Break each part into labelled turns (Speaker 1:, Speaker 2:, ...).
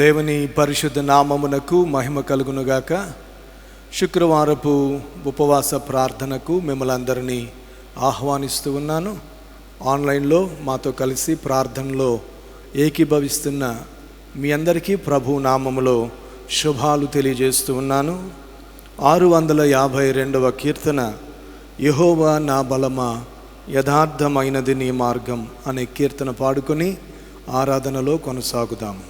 Speaker 1: దేవుని పరిశుద్ధ నామమునకు మహిమ కలుగునుగాక. శుక్రవారపు ఉపవాస ప్రార్థనకు మిమ్మల్ని అందరినీ ఆహ్వానిస్తూ ఉన్నాను. ఆన్లైన్లో మాతో కలిసి ప్రార్థనలో ఏకీభవిస్తున్న మీ అందరికీ ప్రభు నామములో శుభాలు తెలియజేస్తూ ఉన్నాను. 652వ కీర్తన, యెహోవా నా బలమా, యథార్థమైనది నీ మార్గం అనే కీర్తన పాడుకొని ఆరాధనలో కొనసాగుదాము.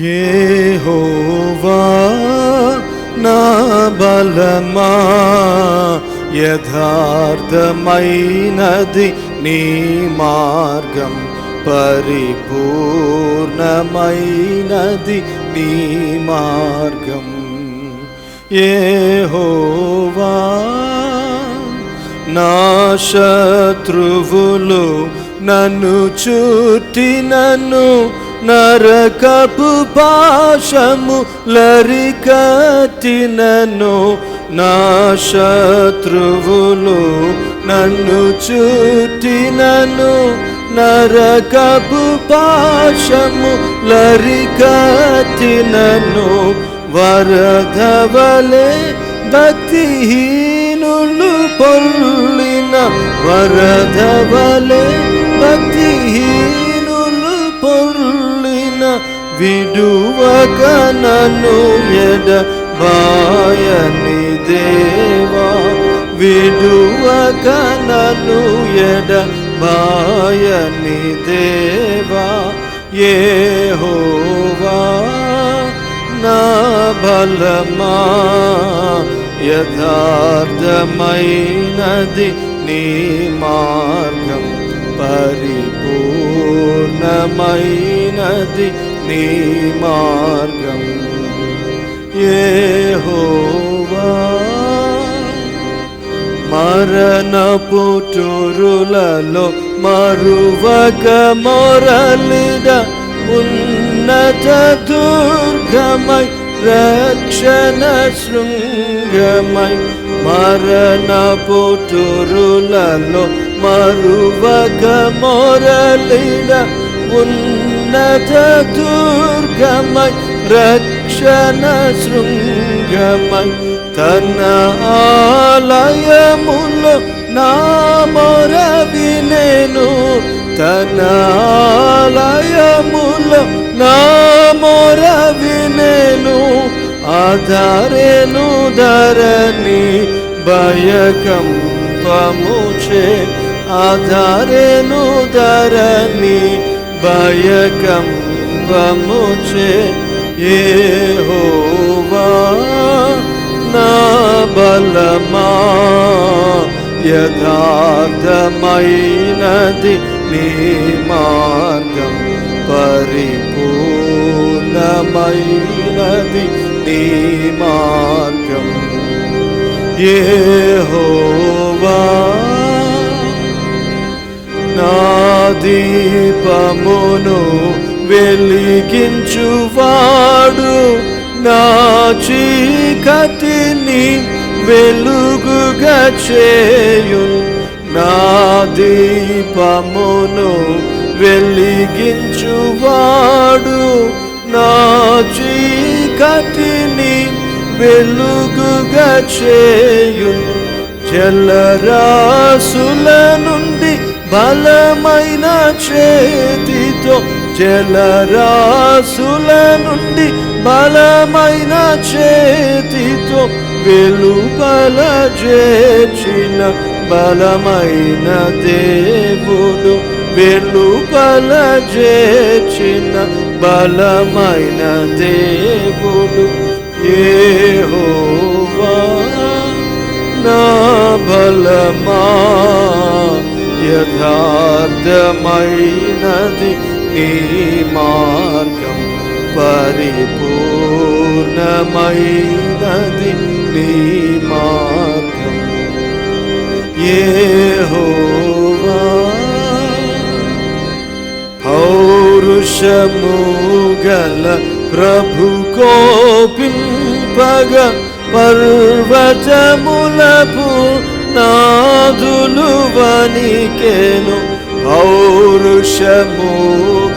Speaker 1: యెహోవా నా బలమా, యథార్థమైనది నీ మార్గం, పరిపూర్ణమైనది నీ మార్గం. యెహోవా నా శత్రువులు నన్ను చుట్టినను, నరకపు పాశము లరికట్టినను. నా శత్రువులు నన్ను చుట్టినను, నరకపు పాశము లరికట్టినను. వరదవలే భక్తిహీనులు పొర్లిన, వరదవలే భక్తిహీనులు పొర్లిన, విడువక నన్ను ఎడబాయని దేవా, విడువక నన్ను ఎడబాయని దేవా. యెహోవా నా బలమా, యథార్థమైనది నీ మార్గం, పరిపూర్ణమైనది నీ మార్గం. యెహోవా మరణపు టురులలో మరువక మొరలిడ, ఉన్నత దుర్గమై రక్షణ శృంగమై. మరణపు టురులలో మరువక మొరలిడ, ఉన్నత దుర్గమై రక్షణ శృంగమై. తన ఆలయములో నా మొర వినెను, తన ఆలయములో నా మొర వినెను. ఆధారెను ధరణి భయకంపముచే, ఆధారెను ధరణి భయకంపముచే. యెహోవా నా బలమా, యథార్థమైనది నీ మార్గం, పరిపూర్ణమైనది నీ మార్గం. యెహోవా నా దీపమును వెలిగించువాడు, నా చీకటిని వెలుగుగా చేయును. నా దీపమును వెలిగించువాడు, నా చీకటిని వెలుగుగా చేయును. జలరాసుల నుండి బలమైన చేతితో, జలరాసుల నుండి బలమైన చేతితో వెలుపల చేర్చిన బలమైన దేవుడు, వెలుపల చేర్చిన బలమైన దేవుడు. యెహోవా నా బలమా, యథార్థమైనది నీ మార్గం, పరిపూర్ణమైనది నీ మార్గం. యెహోవా పౌరుషము గల ప్రభు కోపింపగ పర్వతములపు నాదులు వణికెను పౌరుషము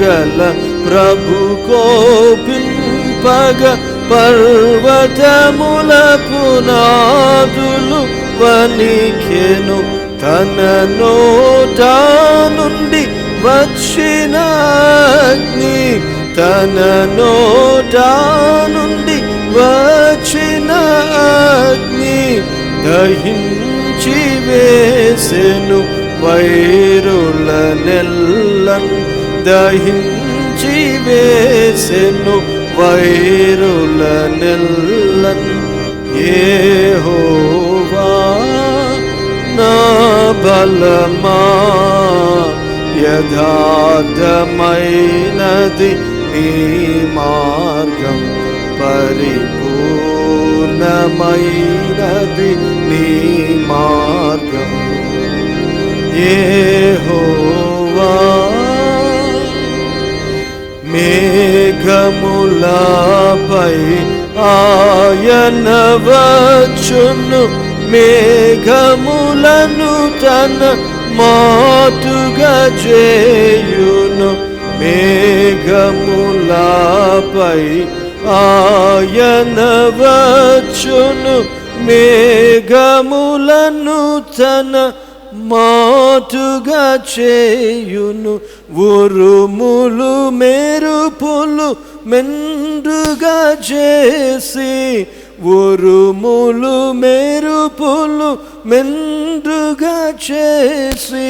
Speaker 1: గల ప్రభు కోపింపగ పర్వతములపు నాదులు వణికెను తన నోట నుండి వచ్చిన అగ్ని తన నోట నుండి వచ్చిన అగ్ని దహించి వేసెను వైరుల నెల్లను దహించి వేసెను వైరుల నెల్లను యెహోవా నా బలమా యథార్థమైనది నీ మార్గం పరిపూర్ణమైనది నీ మార్గం యెహోవా మేఘములపై ఆయన వచ్చును మేఘములను తన మాటుగా చేయును మేఘములపై ఆయన వచ్చును మేఘములను తన మాటుగా చేయును ఉరుములు మెరుపులు మెండుగా చేసి ఉరుములు మెరుపులు మెండుగా చేసి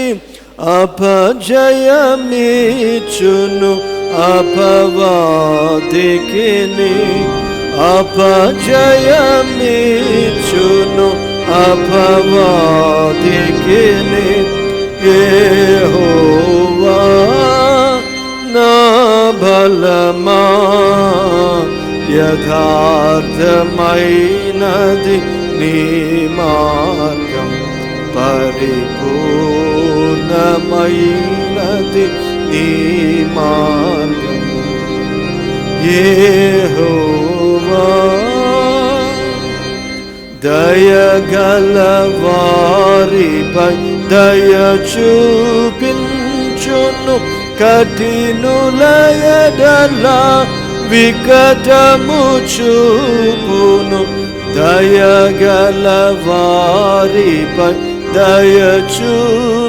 Speaker 1: అపజయమిచ్చును అపవాదికిని అపజయమిచ్చును అపవాదికిని యెహోవా నా బలమా యథార్థమైనది నీ మార్గం పరిపూర్ణమైనది నీ మార్గం యెహోవా దయగల వారిపై దయ చూపించును కఠినుల ఎడల వికటము చూపును దయగల వారిపై దయ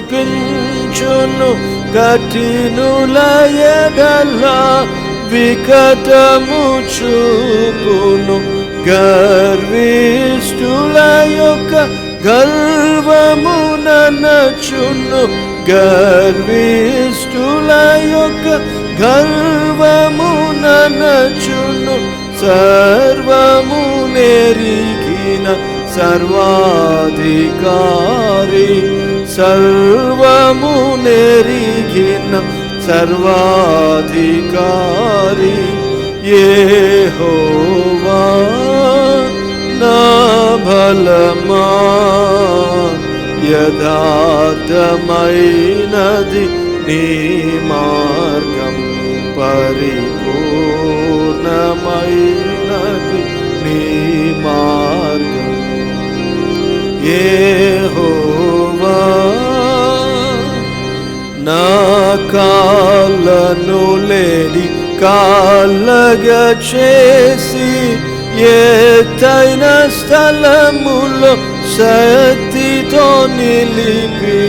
Speaker 1: చూపించును కఠినుల ఎడల వికటము చూపును గర్విష్ఠుల యొక్క గర్వమున నచును గర్విష్ఠుల యొక్క గర్వమున నచును సర్వము నెరిగిన సర్వాధికారి సర్వము నెరిగిన సర్వాధికారి యెహోవా నా బలమా యథార్థమైనది నీ మార్గం పరిపూర్ణమైనది నీ మార్గం యెహోవా నా కాళ్ళను లేడి కాళ్ళగా చేసి ఎత్తైన స్థలములో శక్తితో నిలిపి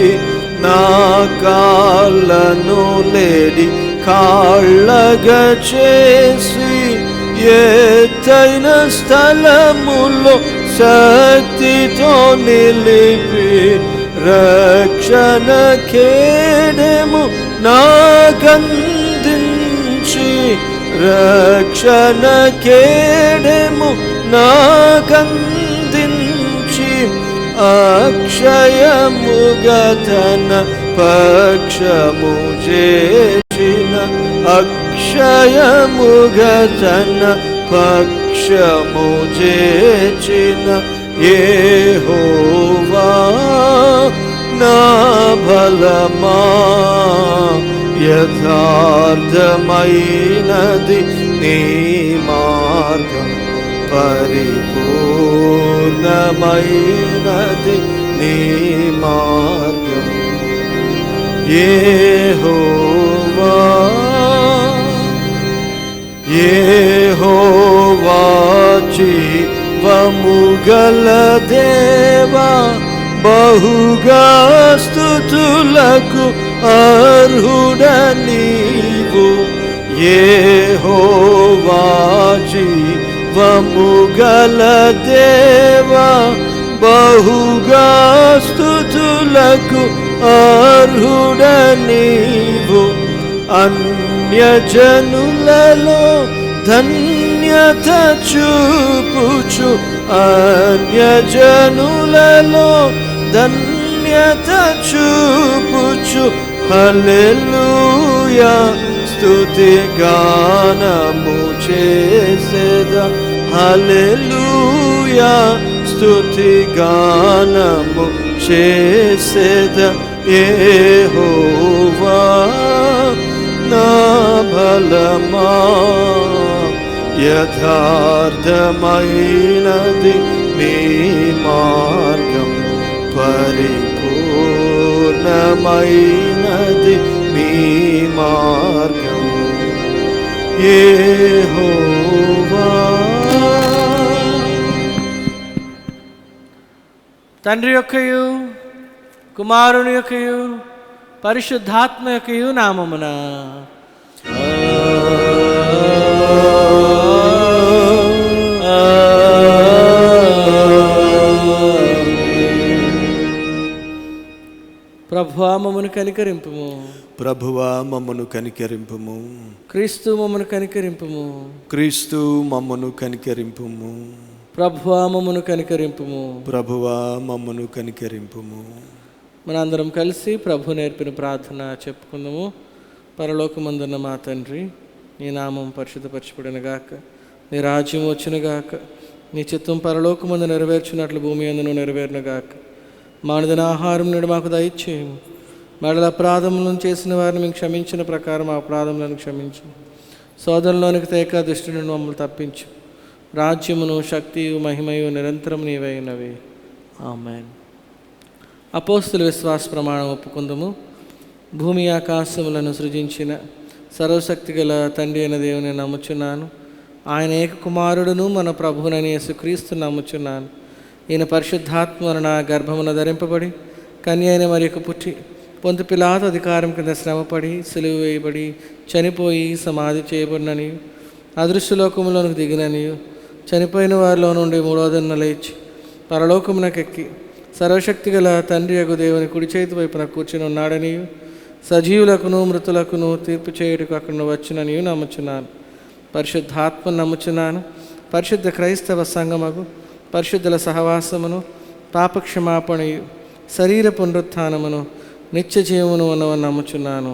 Speaker 1: నా కాళ్ళను లేడి కాళ్ళగా చేసి ఎత్తైన స్థలములో శక్తితో నిలిపి రక్షణ కేడెము నాకందించి రక్షణ కేడెము నాకందించి అక్షయముగా తన పక్షము చేసిన అక్షయముగా తన పక్షము చేసిన యెహోవా నా బలమా యథార్థమైనది నీ మార్గం, పరిపూర్ణమైనది నీ మార్గం. యెహోవా యెహోవా జీవముగల దేవా, బహుగా స్తుతులకు అర్హుడ నీవు. యెహోవా జీవముగల దేవా, బహుగా స్తుతులకు అర్హుడ నీవు. అన్యజనులలో ధన్యత చూపుచు, అన్యజనులలో ధన్యత చూపుచు, హల్లెలూయా స్తుతి గానము చేసేదా, హల్లెలూయా స్తుతి గానము చేసేదా. యెహోవా నా బలమా యథార్థమైనది నీ మార్గం, పరిపూర్ణమైనది నీ మార్గం. యెహోవా.
Speaker 2: తండ్రి యొక్కయు కుమారుని యొక్కయు పరిశుద్ధాత్మ యొక్కయు నామమున ప్రభువా మమ్మను కనికరింపుము,
Speaker 1: ప్రభువా మమ్మను కనికరింపుము.
Speaker 2: క్రీస్తు మమ్మను కనికరింపుము,
Speaker 1: క్రీస్తు మమ్మను కనికరింపుము.
Speaker 2: ప్రభువా మమ్మను కనికరింపుము,
Speaker 1: ప్రభువా మమ్మను కనికరింపుము.
Speaker 2: మనందరం కలిసి ప్రభు నేర్పిన ప్రార్థన చెప్పుకుందాము. పరలోకమందున్న మా తండ్రి, నీ నామం పరిశుద్ధపరచబడినగాక, నీ రాజ్యం వచ్చునుగాక, నీ చిత్తం పరలోకమందు నెరవేర్చినట్లు భూమి అందును నెరవేరునుగాక. మానదిన ఆహారం నేడు మాకు దయచేయము, మరల అపరాధములను చేసిన వారిని మేము క్షమించిన ప్రకారం ఆ అపరాధములను క్షమించు. సోదరులోనికి తేక దుష్టి నుండి మమ్మల్ని తప్పించు. రాజ్యమును శక్తియు మహిమయు నిరంతరం నీవైనవి. ఆమేన్. అపోస్తుల విశ్వాస ప్రమాణం ఒప్పుకుందాము. భూమి ఆకాశములను సృజించిన సర్వశక్తి గల తండ్రి అయిన దేవుని నమ్ముచున్నాను. ఆయన ఏక కుమారుడును మన ప్రభువునైన యేసుక్రీస్తు నమ్ముచున్నాను. ఈయన పరిశుద్ధాత్మ వలన గర్భమున ధరింపబడి కన్య అయిన మరియకు పుట్టి పొంతు పిలాతు అధికారం కింద శ్రమపడి సిలువ వేయబడి చనిపోయి సమాధి చేయబడిననియు, అదృశ్యలోకములోనికి దిగిననియు, చనిపోయిన వారిలో నుండి మూడో దినాన లేచి పరలోకమునకెక్కి సర్వశక్తి గల తండ్రి యగు దేవుని కుడి చేతి వైపున కూర్చుని ఉన్నాడనియు, సజీవులకును మృతులకును తీర్పు చేయుటకు అక్కడ వచ్చిననియు నమ్ముచున్నాను. పరిశుద్ధాత్మను నమ్ముచున్నాను. పరిశుద్ధ క్రైస్తవ సంఘమగు పరిశుద్ధుల సహవాసమును, పాపక్షమాపణయు, శరీర పునరుత్థానమును, నిత్య జీవమును ఉన్నవని నమ్ముచున్నాను.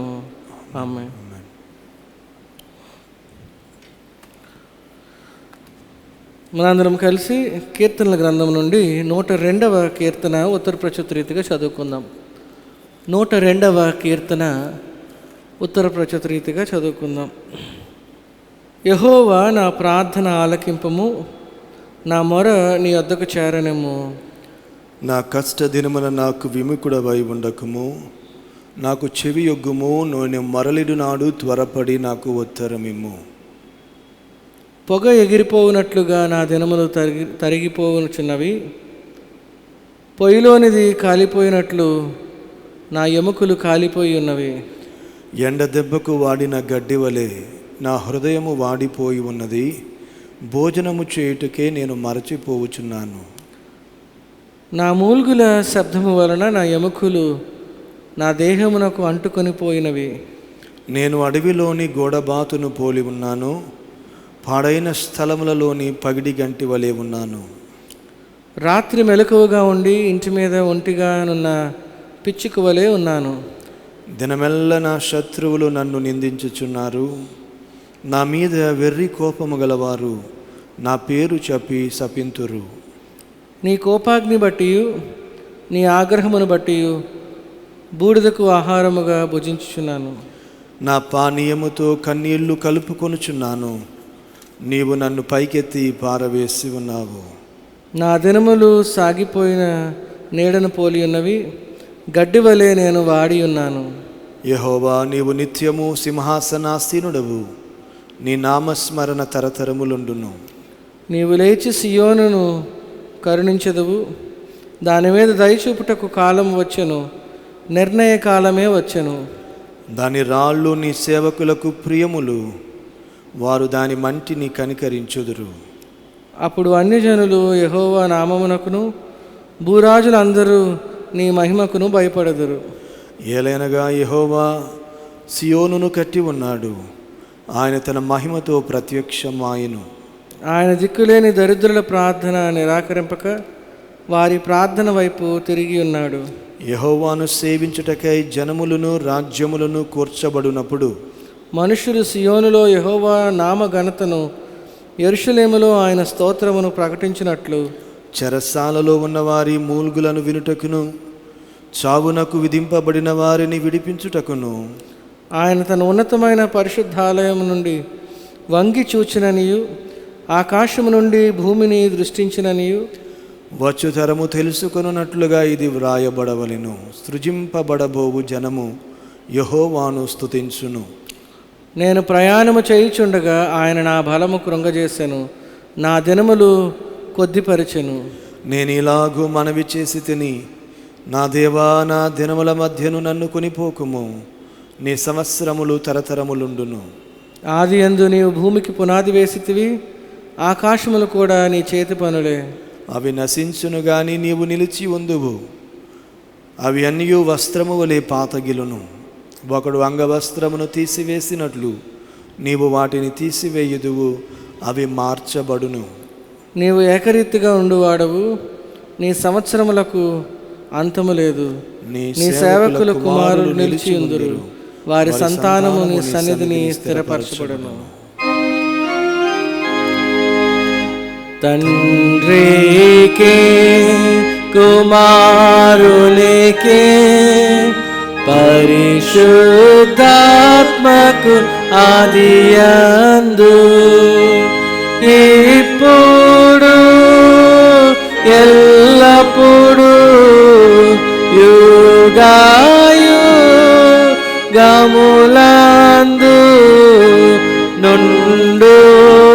Speaker 2: ఆమేన్. మనందరం కలిసి కీర్తనల గ్రంథం నుండి 102వ కీర్తన ఉత్తర ప్రచుత రీతిగా చదువుకుందాం. 102వ కీర్తన ఉత్తర ప్రచుత రీతిగా చదువుకుందాం. యెహోవా నా ప్రార్థన ఆలకింపము, నా మొర నీ వద్దకు చేరనేము.
Speaker 1: నా కష్ట దినమున నాకు విముఖుడవై ఉండకము, నాకు చెవి యొగ్గుము. నేను మరలిడు నాడు త్వరపడి నాకు ఉత్తరమిమ్ము.
Speaker 2: పొగ ఎగిరిపోవునట్లుగా నా దినములు తరిగిపోవుచున్నవి, పొయ్యిలోనిది కాలిపోయినట్లు నా ఎముకలు కాలిపోయి ఉన్నవి.
Speaker 1: ఎండ దెబ్బకు వాడిన గడ్డి వలె నా హృదయము వాడిపోయి ఉన్నది. భోజనము చేయుటకే నేను మరచిపోవచున్నాను.
Speaker 2: నా మూల్గుల శబ్దము వలన నా ఎముకలు నా దేహమునకు అంటుకొని పోయినవి.
Speaker 1: నేను అడవిలోని గోడబాతును పోలి ఉన్నాను, పాడైన స్థలములలోని పగిడి గంటి వలె ఉన్నాను.
Speaker 2: రాత్రి మెలకువగా ఉండి ఇంటి మీద ఒంటిగానున్న పిచ్చుక వలె ఉన్నాను.
Speaker 1: దినమెల్ల నా శత్రువులు నన్ను నిందించుచున్నారు. నా మీద వెర్రి కోపము గలవారు నా పేరు చెప్పి శపింతురు.
Speaker 2: నీ కోపాగ్ని బట్టి నీ ఆగ్రహమును బట్టి బూడిదకు ఆహారముగా భుజించుచున్నాను.
Speaker 1: నా పానీయముతో కన్నీళ్లు కలుపుకొనుచున్నాను. నీవు నన్ను పైకెత్తి పారవేసి ఉన్నావు.
Speaker 2: నా దినములు సాగిపోయిన నీడను పోలి ఉన్నవి, గడ్డి వలె నేను వాడి ఉన్నాను.
Speaker 1: యెహోవా, నీవు నిత్యము సింహాసనాసీనుడవు. నీ నామస్మరణ తరతరములుండును.
Speaker 2: నీవు లేచి సియోనును కరుణించెదవు. దాని మీద దయచూపుటకు కాలం వచ్చెను, నిర్ణయ కాలమే వచ్చెను.
Speaker 1: దాని రాళ్ళు నీ సేవకులకు ప్రియములు, వారు దాని మంటిని కనికరించుదురు.
Speaker 2: అప్పుడు అన్యజనులు యెహోవా నామమునకును, భూరాజులందరూ నీ మహిమకును భయపడదురు.
Speaker 1: ఏలైనగా యెహోవా సియోనును కట్టి ఉన్నాడు. ఆయన తన మహిమతో ప్రత్యక్షమాయెను.
Speaker 2: ఆయన దిక్కులేని దరిద్రుల ప్రార్థన నిరాకరింపక వారి ప్రార్థన వైపు తిరిగి ఉన్నాడు.
Speaker 1: యెహోవాను సేవించుటకై జనములను రాజ్యములను కూర్చబడినప్పుడు
Speaker 2: మనుషులు సియోనులో యెహోవా నామ ఘనతను, యెరూషలేములో ఆయన స్తోత్రమును ప్రకటించినట్లు
Speaker 1: చెరసాలలో ఉన్న వారి మూల్గులను వినుటకును, చావునకు విధింపబడిన వారిని విడిపించుటకును
Speaker 2: ఆయన తన ఉన్నతమైన పరిశుద్ధాలయం నుండి వంగి చూచిననియు, ఆకాశము నుండి భూమిని దృష్టించిననియు,
Speaker 1: వచ్చుతరము తెలుసుకొనున్నట్లుగా ఇది వ్రాయబడవలెను. సృజింపబడబోవు జనము యెహోవాను స్తుతించును.
Speaker 2: నేను ప్రయాణము చేయుచుండగా ఆయన నా బలము కృంగజేసెను, నా దినములు కొద్దిపరిచెను.
Speaker 1: నేను ఇలాగూ మనవి చేసి తిని, నా దేవా, నా దినముల మధ్యను నన్ను కొనిపోకుము. నీ సంవత్సరములు తరతరములుండును.
Speaker 2: ఆది యందు నీవు భూమికి పునాది వేసితివి, ఆకాశములు కూడా నీ చేతి పనులే.
Speaker 1: అవి నశించును గాని నీవు నిలిచి ఉందువు. అవి అన్నీ వస్త్రము వలె పాతగిలును. ఒకడు అంగవస్త్రమును తీసివేసినట్లు నీవు వాటిని తీసివేయుదువు, అవి మార్చబడును.
Speaker 2: నీవు ఏకరీతిగా ఉండువాడవు, నీ సంవత్సరములకు అంతము లేదు. నీ సేవకుల కుమారులు నిలిచి ఉందురు, వారి సంతానము నీ సన్నిధిని స్థిరపరచబడును. తండ్రికి కుమారునికి పరిశుద్ధాత్మకు ఆదియందు ఇప్పుడు ఎల్లప్పుడు యుగాయుగములందు నుండునట్లు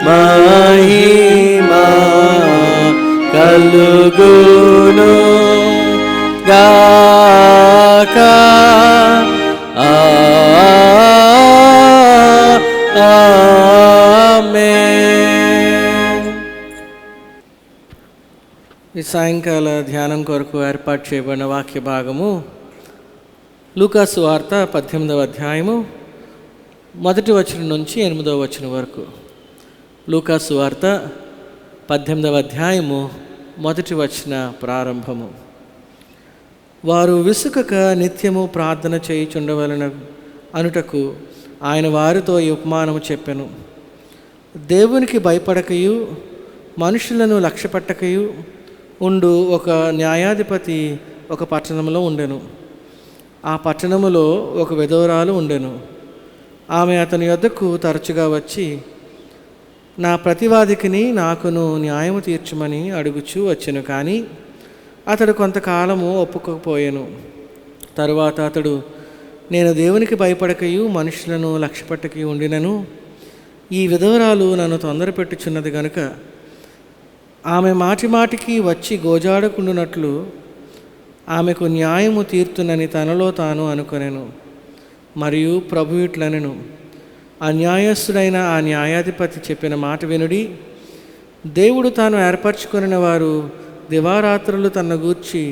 Speaker 2: మహిమా కలుగును గాక. ఆమేన్. ఈ సాయంకాల ధ్యానం కొరకు ఏర్పాటు చేయబడిన వాక్య భాగము లూకాసు వార్త 18వ అధ్యాయము 1వ వచనం నుంచి 8వ వచనం వరకు. లూకాసు వార్త 18వ అధ్యాయము 1వ వచన ప్రారంభము. వారు విసుకక నిత్యము ప్రార్థన చేయుచుండవలన అనుటకు ఆయన వారితో ఈ ఉపమానము చెప్పెను. దేవునికి భయపడకయు మనుషులను లక్ష్యపెట్టకయు ఉండు ఒక న్యాయాధిపతి ఒక పట్టణంలో ఉండెను. ఆ పట్టణములో ఒక విధవరాలు ఉండెను. ఆమె అతని యొద్దకు తరచుగా వచ్చి, నా ప్రతివాదికిని నాకును న్యాయము తీర్చమని అడుగుచూ వచ్చెను. కానీ అతడు కొంతకాలము ఒప్పుకోకపోయాను. తరువాత అతడు, నేను దేవునికి భయపడకయు మనుషులను లక్ష్యపెట్టకయు ఉండినను, ఈ విధవరాలు నన్ను తొందర పెట్టుచున్నది గనుక ఆమె మాటి మాటికి వచ్చి గోజాడకుండునట్లు ఆమెకు న్యాయము తీర్తునని తనలో తాను అనుకొనెను. మరియు ప్రభు ఇట్లనెను, అన్యాయస్తుడైన ఆ న్యాయాధిపతి చెప్పిన మాట వినుడి. దేవుడు తాను ఏర్పరచుకొనిన వారు దివారాత్రులు తన గూర్చి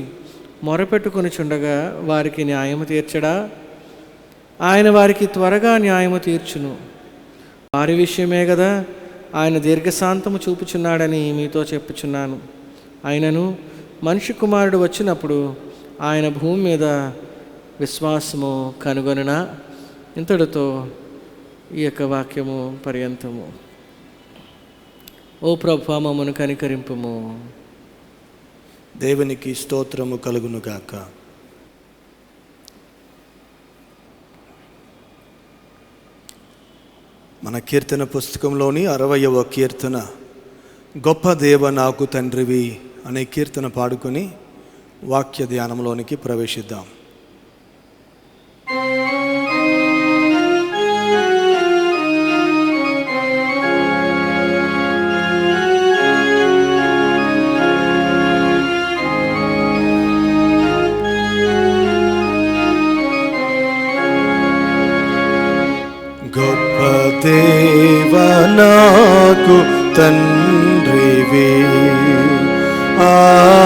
Speaker 2: మొరపెట్టుకొనిచుండగా వారికి న్యాయము తీర్చడా? ఆయన వారికి త్వరగా న్యాయము తీర్చును. వారి విషయమే కదా ఆయన దీర్ఘశాంతము చూపుచున్నాడని మీతో చెప్పుచున్నాను. అయినను మనిషి కుమారుడు వచ్చినప్పుడు ఆయన భూమి మీద విశ్వాసము కనుగొనునా? ఇంతటితో ఈ యొక్క వాక్యము పర్యంతము. ఓ ప్రభువా, మమ్మను కనికరింపుము.
Speaker 1: దేవునికి స్తోత్రము కలుగునుగాక. మన కీర్తన పుస్తకంలోని 60వ కీర్తన, గొప్ప దేవ నాకు తండ్రివి అనే కీర్తన పాడుకొని వాక్య ధ్యానంలోనికి ప్రవేశిద్దాం. గొప్ప దేవ నాకు తండ్రివి,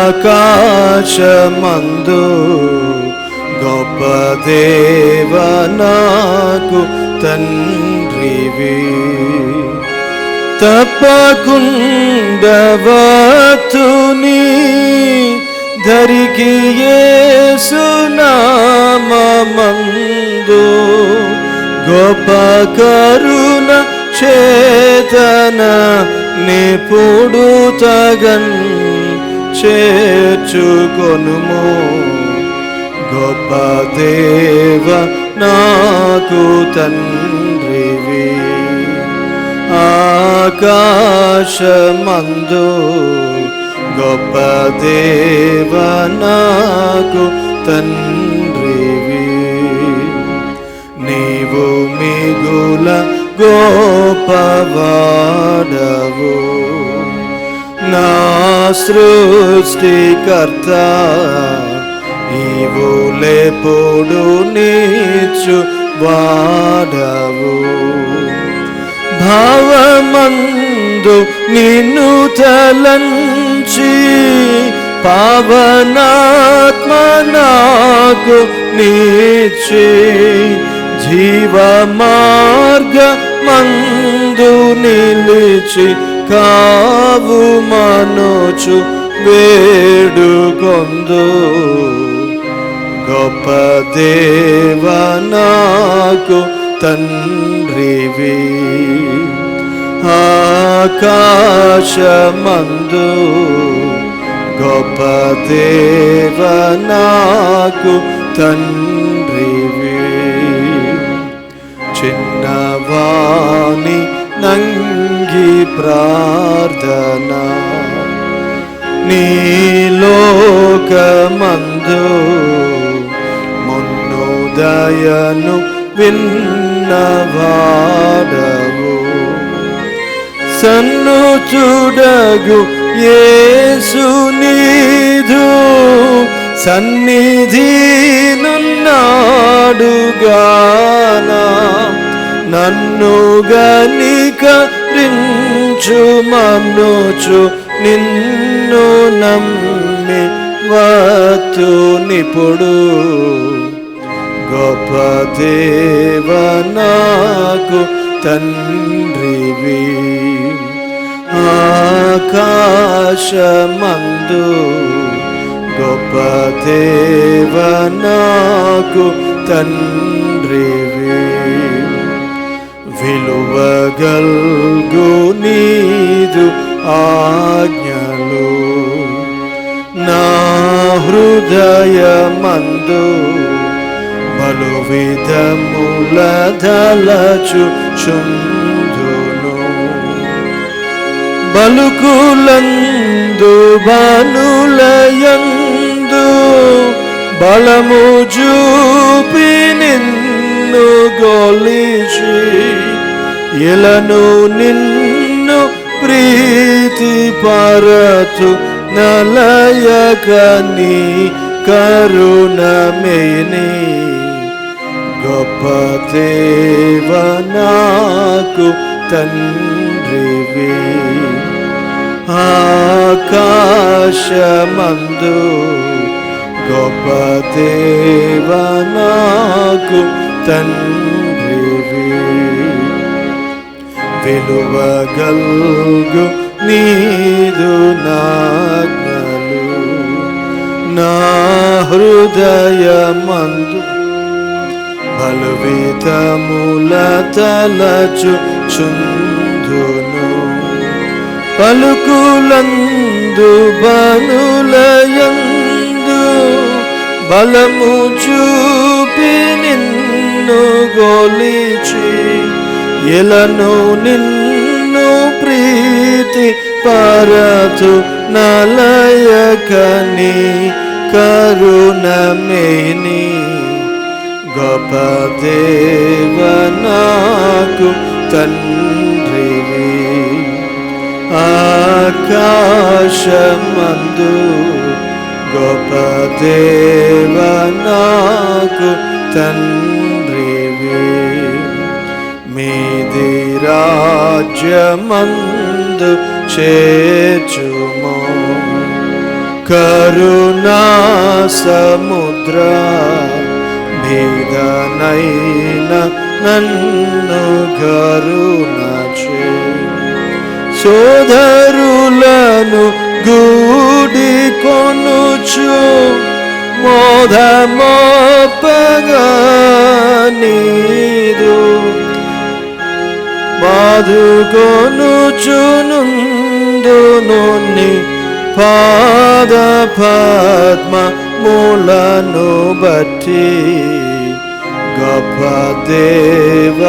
Speaker 1: ఆకాశమందు గొప్ప దేవ నాకు తండ్రివి, తప్పకుండా వత్తుని ధరికి యేసు నామమందు గొప్ప కరుణ చేతన నిపుడు తగన్ చేర్చుకొనుము. గొప్ప దేవ నాకు తండ్రివి, ఆకాశమందు గొప్ప దేవ నాకు తండ్రివి, నీవు మిగుల గొప్పవాడవు, నా సృష్టికర్త, ఈవులెప్పుడు నీచు వాడవు. భావమందు నిన్ను తలంచి పావనాత్మ నాకు నీచి, జీవ మార్గమందు నిలిచి కావు మనోచు వేడుకొందు. గొప్ప దేవ నాకు తండ్రివి, ఆకాశమందు గొప్ప దేవ నాకు తండ్రివి, చిన్నవాణి నంగి ప్రార్థన నీలోకమందు మున్నోదయను విన్నవాడవు, సన్నుచుడగు యేసు నీదు సన్నిధి నున్నాడుగానా, నన్ను గనికరించు మన్నుచు నిన్ను నమ్మి వత్తు నిపుడు. గొప్ప దేవ నాకు తండ్రివి, ఆకాశమందు గొప్ప దేవ నాకు తండ్రివి, విలువగల్గు నీదు ఆజ్ఞలు నా హృదయమందు పలు విధముల దలచుచుందును. బలుకులందు బనులయందు బలము చూపి నిన్ను గొలిచి, ఎలను నిన్ను ప్రీతి పరచు నలయకని కరుణమేని. గొప్ప దేవ నాకు తండ్రివి, ఆకాశమందు గొప్ప దేవ నాకు తండ్రివి, విలువగల్గు నీదు నాజ్ఞలు నా హృదయమందు బలవితముల తలచుచుందును. పలుకులందు బనులయందు బలము చూపి నిన్ను గొలిచి ఎలను నిన్ను ప్రీతి పరతు నలయకని కరుణమేని గొప్ప దేవ నాకు తండ్రివి ఆకాశమందు గొప్ప దేవ నాకు తండ్రివి మీది రాజ్యమందు చేర్చుమో కరుణా సముద్ర మీదనైన నన్ను కరుణ చే సోదరులను గూడి కొనుచు మోదమోపగా నీదు బాదుకొనుచునుందును నీ పాద పద్మములను బట్టి గొప్ప దేవ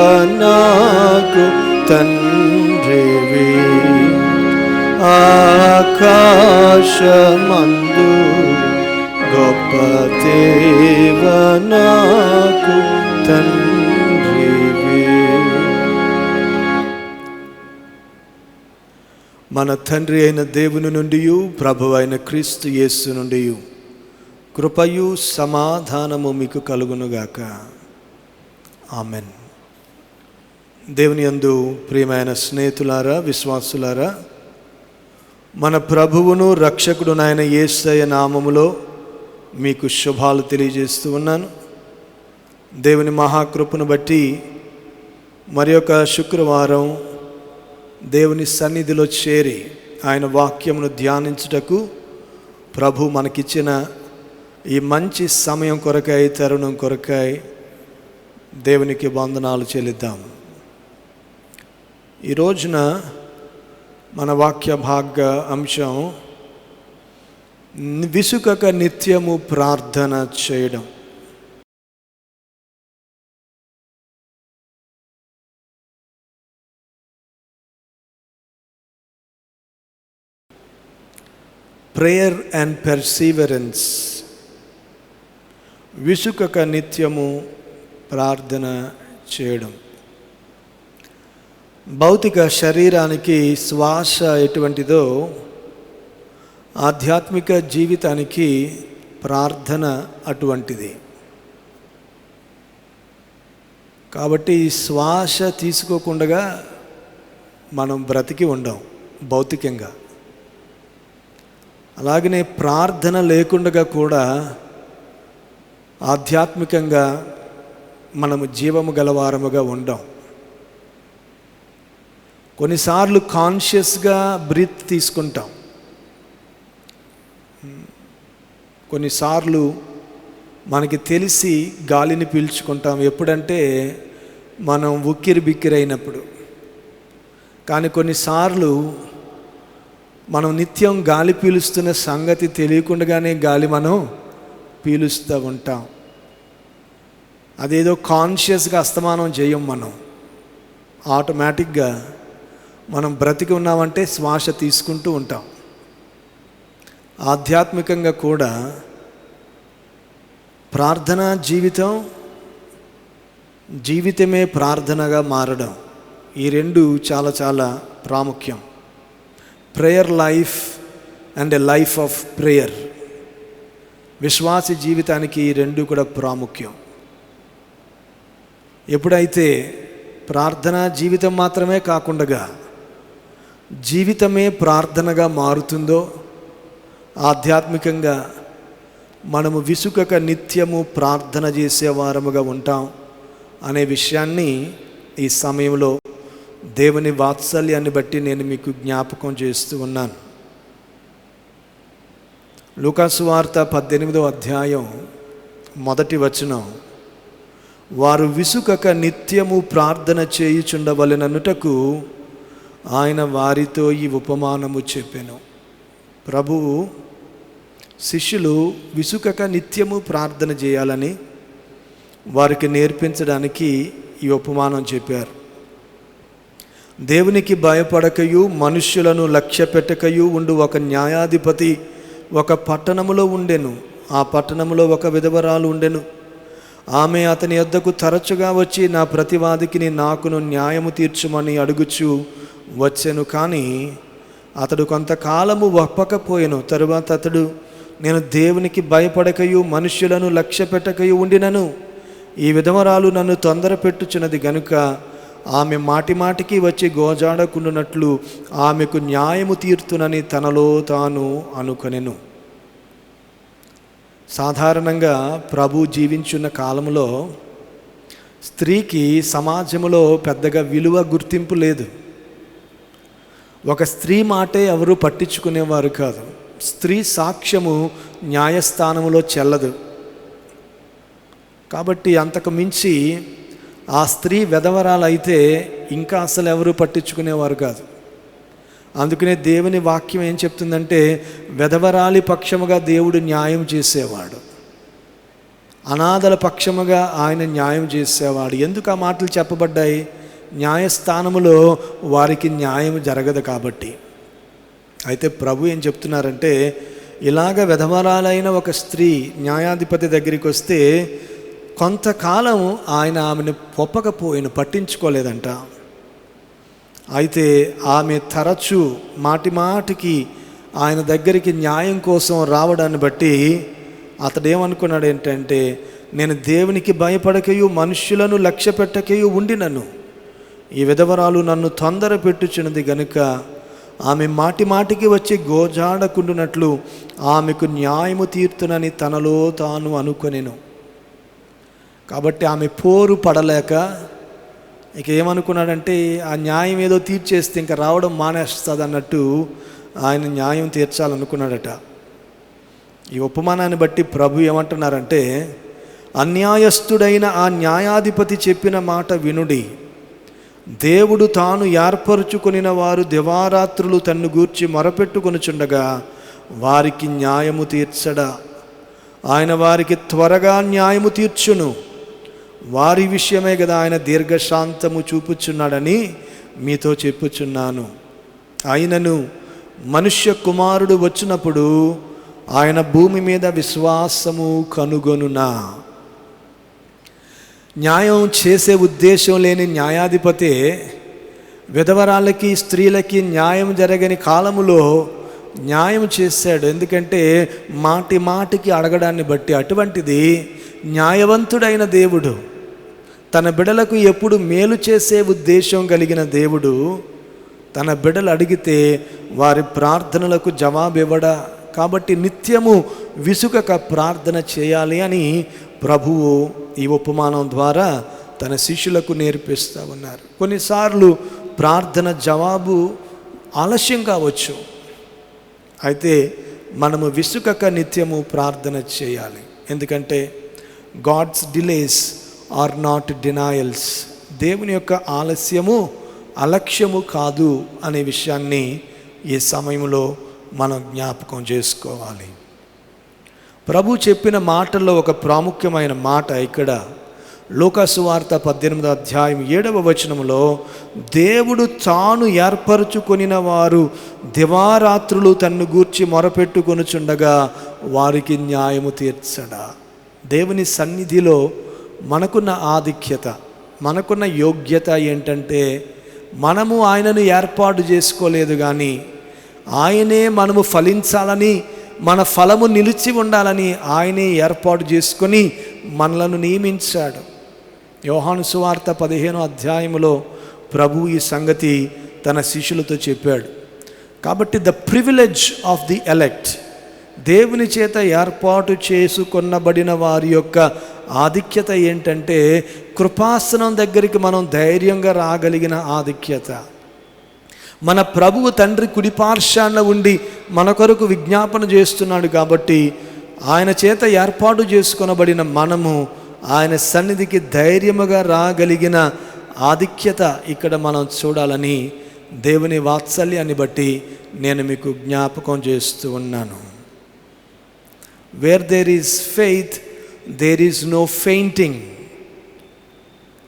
Speaker 1: నాకు తండ్రివి ఆకాశమందు గొప్ప దేవ నాకు తండ్రివి. మన తండ్రి అయిన దేవుని నుండి ప్రభువు అయిన క్రీస్తు యేసు నుండి కృపయు సమాధానము మీకు కలుగునుగాక. ఆమెన్. దేవుని యందు ప్రియమైన స్నేహితులారా, విశ్వాసులారా, మన ప్రభువును రక్షకుడునైన యేసయ్య నామములో మీకు శుభాలు తెలియజేస్తూ ఉన్నాను. దేవుని మహాకృపను బట్టి మరి ఒక శుక్రవారం దేవుని సన్నిధిలో చేరి ఆయన వాక్యమును ధ్యానించుటకు ప్రభు మనకిచ్చిన ఈ మంచి సమయం కొరకై, తరుణం కొరకై దేవునికి వందనాలు చెల్లిద్దాం. ఈ రోజున మన వాక్య భాగ అంశం విసుకక నిత్యము ప్రార్థన చేయడం. Prayer and perseverance. విసుకక నిత్యము ప్రార్థన చేయడం. భౌతిక శరీరానికి శ్వాస ఎటువంటిదో ఆధ్యాత్మిక జీవితానికి ప్రార్థన అటువంటిది. కాబట్టి శ్వాస తీసుకోకుండా మనం బ్రతికి ఉండం భౌతికంగా. అలాగనే ప్రార్థన లేకుండా కూడా ఆధ్యాత్మికంగా మనము జీవము గలవారముగా ఉండం. కొన్నిసార్లు కాన్షియస్గా బ్రీత్ తీసుకుంటాం, కొన్నిసార్లు మనకి తెలిసి గాలిని పీల్చుకుంటాం. ఎప్పుడంటే మనం ఉక్కిరి బిక్కిరైనప్పుడు. కానీ కొన్నిసార్లు మనం నిత్యం గాలి పీలుస్తున్న సంగతి తెలియకుండానే గాలి మనం పీలుస్తూ ఉంటాం. అదేదో కాన్షియస్గా అస్తమానం చేయం. మనం ఆటోమేటిక్గా మనం బ్రతికి ఉన్నామంటే శ్వాస తీసుకుంటూ ఉంటాం. ఆధ్యాత్మికంగా కూడా ప్రార్థనా జీవితమే ప్రార్థనగా మారడం, ఈ రెండు చాలా చాలా ప్రాముఖ్యం. Prayer life and a life of prayer. విశ్వాసి జీవితానికి ఈ రెండు కూడా ప్రాముఖ్యం. ఎప్పుడైతే ప్రార్థనా జీవితం మాత్రమే కాకుండా జీవితమే ప్రార్థనగా మారుతుందో ఆధ్యాత్మికంగా మనము విసుకక నిత్యము ప్రార్థన చేసేవారముగా ఉంటాం అనే విషయాన్ని ఈ సమయంలో దేవుని వాత్సల్యాన్ని బట్టి నేను మీకు జ్ఞాపకం చేస్తూ ఉన్నాను. లూకాసు వార్త 18వ అధ్యాయం 1వ వచనం, వారు విసుకక నిత్యము ప్రార్థన చేయుచుండవలెననుటకు ఆయన వారితో ఈ ఉపమానము చెప్పెను. ప్రభువు శిష్యులు విసుకక నిత్యము ప్రార్థన చేయాలని వారికి నేర్పించడానికి ఈ ఉపమానం చెప్పారు. దేవునికి భయపడకయు మనుష్యులను లక్ష్య పెట్టకయు ఉండు ఒక న్యాయాధిపతి ఒక పట్టణములో ఉండెను. ఆ పట్టణములో ఒక విధవరాలు ఉండెను. ఆమె అతని యొద్దకు తరచుగా వచ్చి నా ప్రతివాదికి నాకును న్యాయము తీర్చుమని అడుగుచు వచ్చెను. కానీ అతడు కొంతకాలము ఒప్పకపోయెను. తరువాత అతడు, నేను దేవునికి భయపడకయు మనుష్యులను లక్ష్య పెట్టకయు ఉండినను. ఈ విధవరాలు నన్ను తొందర పెట్టుచున్నది గనుక ఆమె మాటిమాటికి వచ్చి గోజాడకుండునట్లు ఆమెకు న్యాయము తీర్తునని తనలో తాను అనుకొనెను. సాధారణంగా ప్రభు జీవించున్న కాలంలో స్త్రీకి సమాజంలో పెద్దగా విలువ గుర్తింపు లేదు. ఒక స్త్రీ మాటే ఎవరు పట్టించుకునేవారు కాదు. స్త్రీ సాక్ష్యము న్యాయస్థానంలో చెల్లదు. కాబట్టి అంతకు మించి ఆ స్త్రీ విధవరాలైతే ఇంకా అసలు ఎవరు పట్టించుకునేవారు కాదు. అందుకనే దేవుని వాక్యం ఏం చెప్తుందంటే, విధవరాలి పక్షముగా దేవుడు న్యాయం చేసేవాడు, అనాథల పక్షముగా ఆయన న్యాయం చేసేవాడు. ఎందుకు ఆ మాటలు చెప్పబడ్డాయి? న్యాయస్థానములో వారికి న్యాయం జరగదు కాబట్టి. అయితే ప్రభు ఏం చెప్తున్నారంటే, ఇలాగ విధవరాలైన ఒక స్త్రీ న్యాయాధిపతి దగ్గరికి వస్తే కొంతకాలం ఆయన ఆమెను పొప్పకపోయిన పట్టించుకోలేదంట. అయితే ఆమె తరచూ మాటిమాటికి ఆయన దగ్గరికి న్యాయం కోసం రావడాన్ని బట్టి అతడు ఏమనుకున్నాడు ఏంటంటే, నేను దేవునికి భయపడకయు మనుష్యులను లక్ష్య పెట్టకయు ఉండినను. ఈ విధవరాలు నన్ను తొందర పెట్టుచున్నది గనుక ఆమె మాటిమాటికి వచ్చి గోజాడకుండునట్లు ఆమెకు న్యాయము తీర్తునని తనలో తాను అనుకొనెను. కాబట్టి ఆమె పోరు పడలేక ఇక ఏమనుకున్నాడంటే, ఆ న్యాయం ఏదో తీర్చేస్తే ఇంకా రావడం మానేస్తుంది అన్నట్టు ఆయన న్యాయం తీర్చాలనుకున్నాడట. ఈ ఉపమానాన్ని బట్టి ప్రభు ఏమంటున్నారంటే, అన్యాయస్తుడైన ఆ న్యాయాధిపతి చెప్పిన మాట వినుడి. దేవుడు తాను ఏర్పరచుకొనిన వారు దివారాత్రులు తన్ను గూర్చి మొరపెట్టుకొనుచుండగా వారికి న్యాయము తీర్చడా? ఆయన వారికి త్వరగా న్యాయము తీర్చును. వారి విషయమే కదా ఆయన దీర్ఘశాంతము చూపుచున్నాడని మీతో చెప్పుచున్నాను. ఆయనను మనుష్య కుమారుడు వచ్చినప్పుడు ఆయన భూమి మీద విశ్వాసము కనుగొనునా? న్యాయం చేసే ఉద్దేశం లేని న్యాయాధిపతే విధవరాలకి స్త్రీలకి న్యాయం జరగని కాలములో న్యాయం చేశాడు. ఎందుకంటే మాటి మాటికి అడగడాన్ని బట్టి. అటువంటిది న్యాయవంతుడైన దేవుడు, తన బిడ్డలకు ఎప్పుడు మేలు చేసే ఉద్దేశం కలిగిన దేవుడు తన బిడ్డలు అడిగితే వారి ప్రార్థనలకు జవాబు ఇవ్వడా? కాబట్టి నిత్యము విసుకక ప్రార్థన చేయాలి అని ప్రభువు ఈ ఉపమానం ద్వారా తన శిష్యులకు నేర్పిస్తూ ఉన్నారు. కొన్నిసార్లు ప్రార్థన జవాబు ఆలస్యం కావచ్చు. అయితే మనము విసుకక నిత్యము ప్రార్థన చేయాలి. ఎందుకంటే గాడ్స్ డిలేస్ ఆర్ నాట్ డినాయల్స్. దేవుని యొక్క ఆలస్యము అలక్ష్యము కాదు అనే విషయాన్ని ఈ సమయంలో మనం జ్ఞాపకం చేసుకోవాలి. ప్రభు చెప్పిన మాటల్లో ఒక ప్రాముఖ్యమైన మాట ఇక్కడ లూకా సువార్త 18వ అధ్యాయం 7వ వచనములో, దేవుడు తాను ఏర్పరచుకొనిన వారు దివారాత్రులు తన్ను గూర్చి మొరపెట్టుకొనుచుండగా వారికి న్యాయము తీర్చడా? దేవుని సన్నిధిలో మనకున్న ఆధిక్యత, మనకున్న యోగ్యత ఏంటంటే, మనము ఆయనను ఏర్పాటు చేసుకోలేదు, కానీ ఆయనే మనము ఫలించాలని, మన ఫలము నిలిచి ఉండాలని ఆయనే ఏర్పాటు చేసుకొని మనలను నియమించాడు. యోహాను సువార్త 15వ అధ్యాయములో ప్రభు ఈ సంగతి తన శిష్యులతో చెప్పాడు. కాబట్టి the privilege of the elect, దేవుని చేత ఏర్పాటు చేసుకొనబడిన వారి యొక్క ఆధిక్యత ఏంటంటే, కృపాసనం దగ్గరికి మనం ధైర్యంగా రాగలిగిన ఆధిక్యత. మన ప్రభువు తండ్రి కుడిపార్శ్వాన ఉండి మన కొరకు విజ్ఞాపన చేస్తున్నాడు. కాబట్టి ఆయన చేత ఏర్పాటు చేసుకొనబడిన మనము ఆయన సన్నిధికి ధైర్యముగా రాగలిగిన ఆధిక్యత ఇక్కడ మనం చూడాలని దేవుని వాత్సల్యాన్ని బట్టి నేను మీకు జ్ఞాపకం చేస్తూ ఉన్నాను. Where there is faith there is no fainting.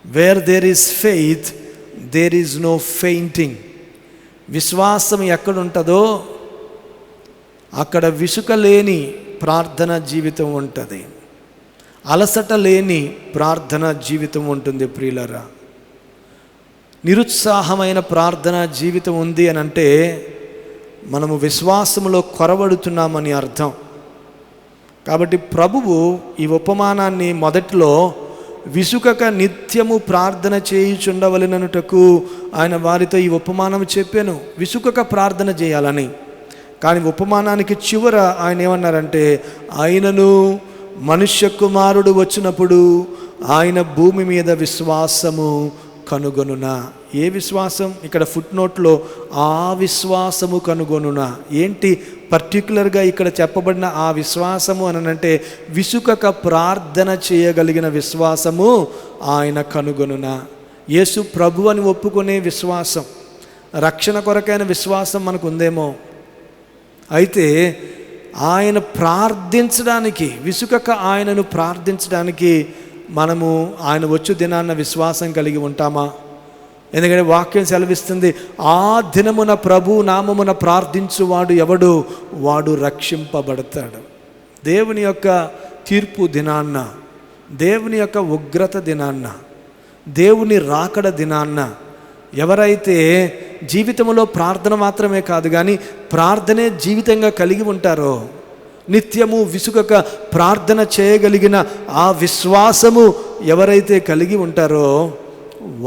Speaker 1: Where there is faith there is no fainting. విశ్వాసం ఎక్కడుంటుందో అక్కడ విసుక లేని ప్రార్థన జీవితం ఉంటుంది, అలసట లేని ప్రార్థన జీవితం ఉంటుంది. ప్రియులరా, నిరుత్సాహమైన ప్రార్థన జీవితం ఉంది అని అంటే మనము విశ్వాసంలో కొరబడుతున్నామని అర్థం. కాబట్టి ప్రభువు ఈ ఉపమానాన్ని మొదట్లో విసుకక నిత్యము ప్రార్థన చేయుచుండవలెననుటకు ఆయన వారితో ఈ ఉపమానం చెప్పాను, విసుకక ప్రార్థన చేయాలని. కానీ ఉపమానానికి చివర ఆయన ఏమన్నారంటే, ఆయనను మనుష్య కుమారుడు వచ్చినప్పుడు ఆయన భూమి మీద విశ్వాసము కనుగొనునా. ఏ విశ్వాసం? ఇక్కడ ఫుట్ నోట్లో ఆ విశ్వాసము కనుగొనునా. ఏంటి పర్టికులర్గా ఇక్కడ చెప్పబడిన ఆ విశ్వాసము అని అంటే, విసుకక ప్రార్థన చేయగలిగిన విశ్వాసము ఆయన కనుగొనునా. యేసు ప్రభు అని ఒప్పుకునే విశ్వాసం, రక్షణ కొరకైన విశ్వాసం మనకు ఉందేమో. అయితే ఆయన ప్రార్థించడానికి, విసుకక ఆయనను ప్రార్థించడానికి మనము ఆయన వచ్చు దినాన్న విశ్వాసం కలిగి ఉంటామా? ఎందుకంటే వాక్యం సెలవిస్తుంది, ఆ దినమున ప్రభు నామమున ప్రార్థించువాడు ఎవడు వాడు రక్షింపబడతాడు. దేవుని యొక్క తీర్పు దినాన్న, దేవుని యొక్క ఉగ్రత దినాన్న, దేవుని రాకడ దినాన్న ఎవరైతే జీవితంలో ప్రార్థన మాత్రమే కాదు కానీ ప్రార్థనే జీవితంగా కలిగి ఉంటారో, నిత్యము విసుగక ప్రార్థన చేయగలిగిన ఆ విశ్వాసము ఎవరైతే కలిగి ఉంటారో